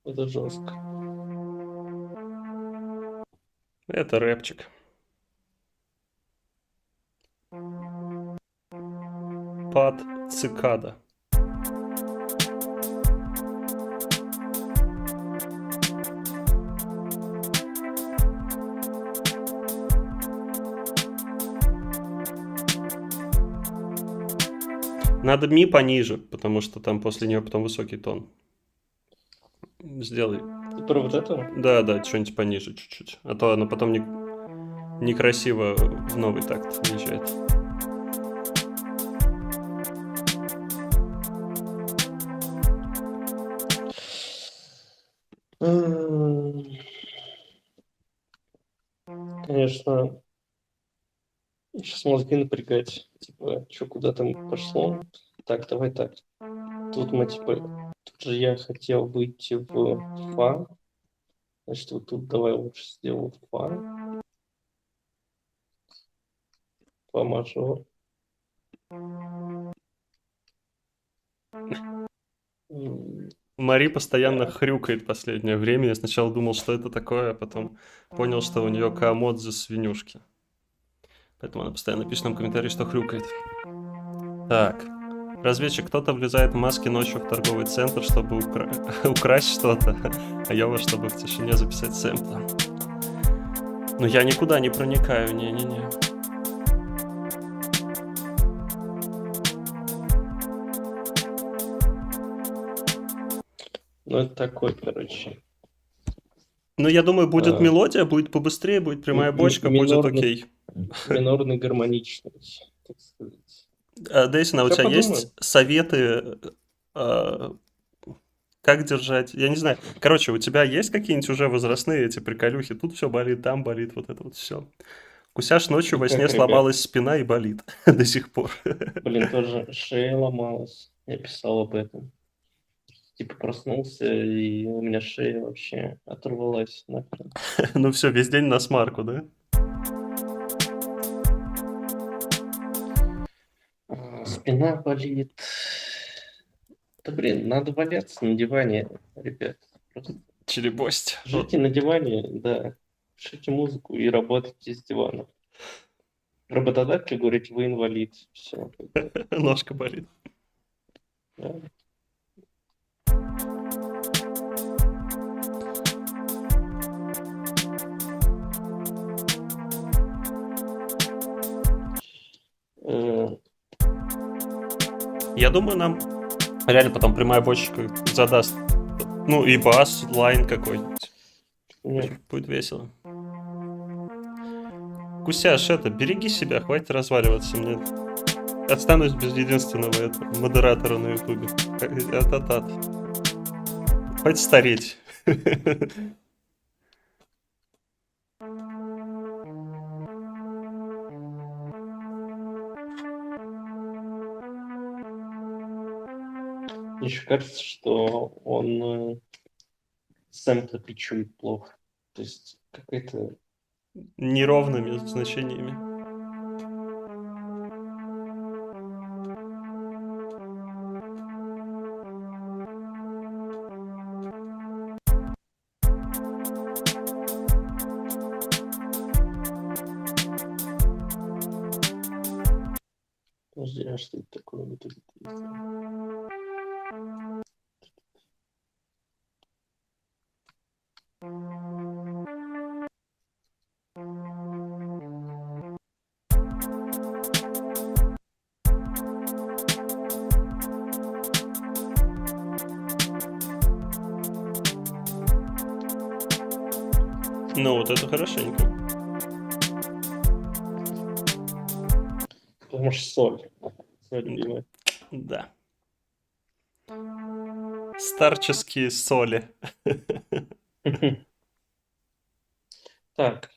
Это жестко. Это рэпчик. Пад цикада. Надо ми пониже, потому что там после нее потом высокий тон. Сделай. Ты про вот это? Да, да, что-нибудь пониже чуть-чуть. А то она потом некрасиво в новый такт въезжает. Конечно, сейчас мозги напрягать. Типа, что куда там пошло? Так, давай так. Тут мы, типа, тут же я хотел выйти в фа. Значит, вот тут давай лучше сделаю фа. Фа мажор. Мари постоянно Так. хрюкает в последнее время. Я сначала думал, что это такое, а потом понял, что у нее камодзе свинюшки. Поэтому она постоянно пишет нам комментарии, что хрюкает. Так. Разведчик, кто-то влезает в маске ночью в торговый центр, чтобы украсть что-то, а Йова, чтобы в тишине записать сэмплы. Но я никуда не проникаю, не-не-не. Ну, это такой, короче. Ну, я думаю, будет А. мелодия, будет побыстрее, будет прямая бочка, будет Минорный. окей. Минорной гармоничность, так сказать. Дейсон, а у Ща тебя подумаю. есть советы, как держать? Я не знаю. Короче, у тебя есть какие-нибудь уже возрастные эти приколюхи? Тут все болит, там болит, вот это вот все. Кусяш ночью во Как, сне ребят? сломалась спина и болит до сих пор. Блин, тоже шея ломалась. Я писал об этом. Типа проснулся, и у меня шея вообще оторвалась нахрен. Ну все, весь день на смарку, да? Спина болит. Да блин, надо валяться на диване, ребят. Просто Черебость. живите на диване, да. Пишите музыку и работайте с дивана. Работодатель говорит, вы инвалид. Все. Ножка болит. Да. Я думаю, нам реально потом прямая бочка задаст. Ну и бас, лайн какой-нибудь. Нет. Будет весело. Кусяш, это, береги себя, хватит разваливаться мне. Останусь без единственного этого модератора на ютубе. Ататат. Хватит стареть. Еще кажется, что он сэмплы пичует плохо. То есть какая-то... Неровными значениями. Подожди, а что это такое? Вот это есть? Ну вот это хорошенько. Потому что соль. Соль любимая. Да. Старческие соли. Так.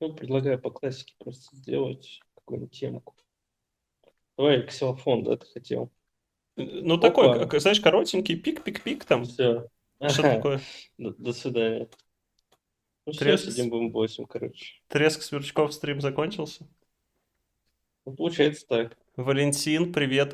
Ну, предлагаю по классике просто сделать какую-нибудь темку. Давай ксилофон, да, ты хотел? Ну такой, Опа. знаешь, коротенький, пик-пик-пик там. Все. Что такое? До свидания. Ну все, Треск, сидим, будем 8, короче. треск сверчков, стрим закончился. Ну, получается так. Валентин, привет.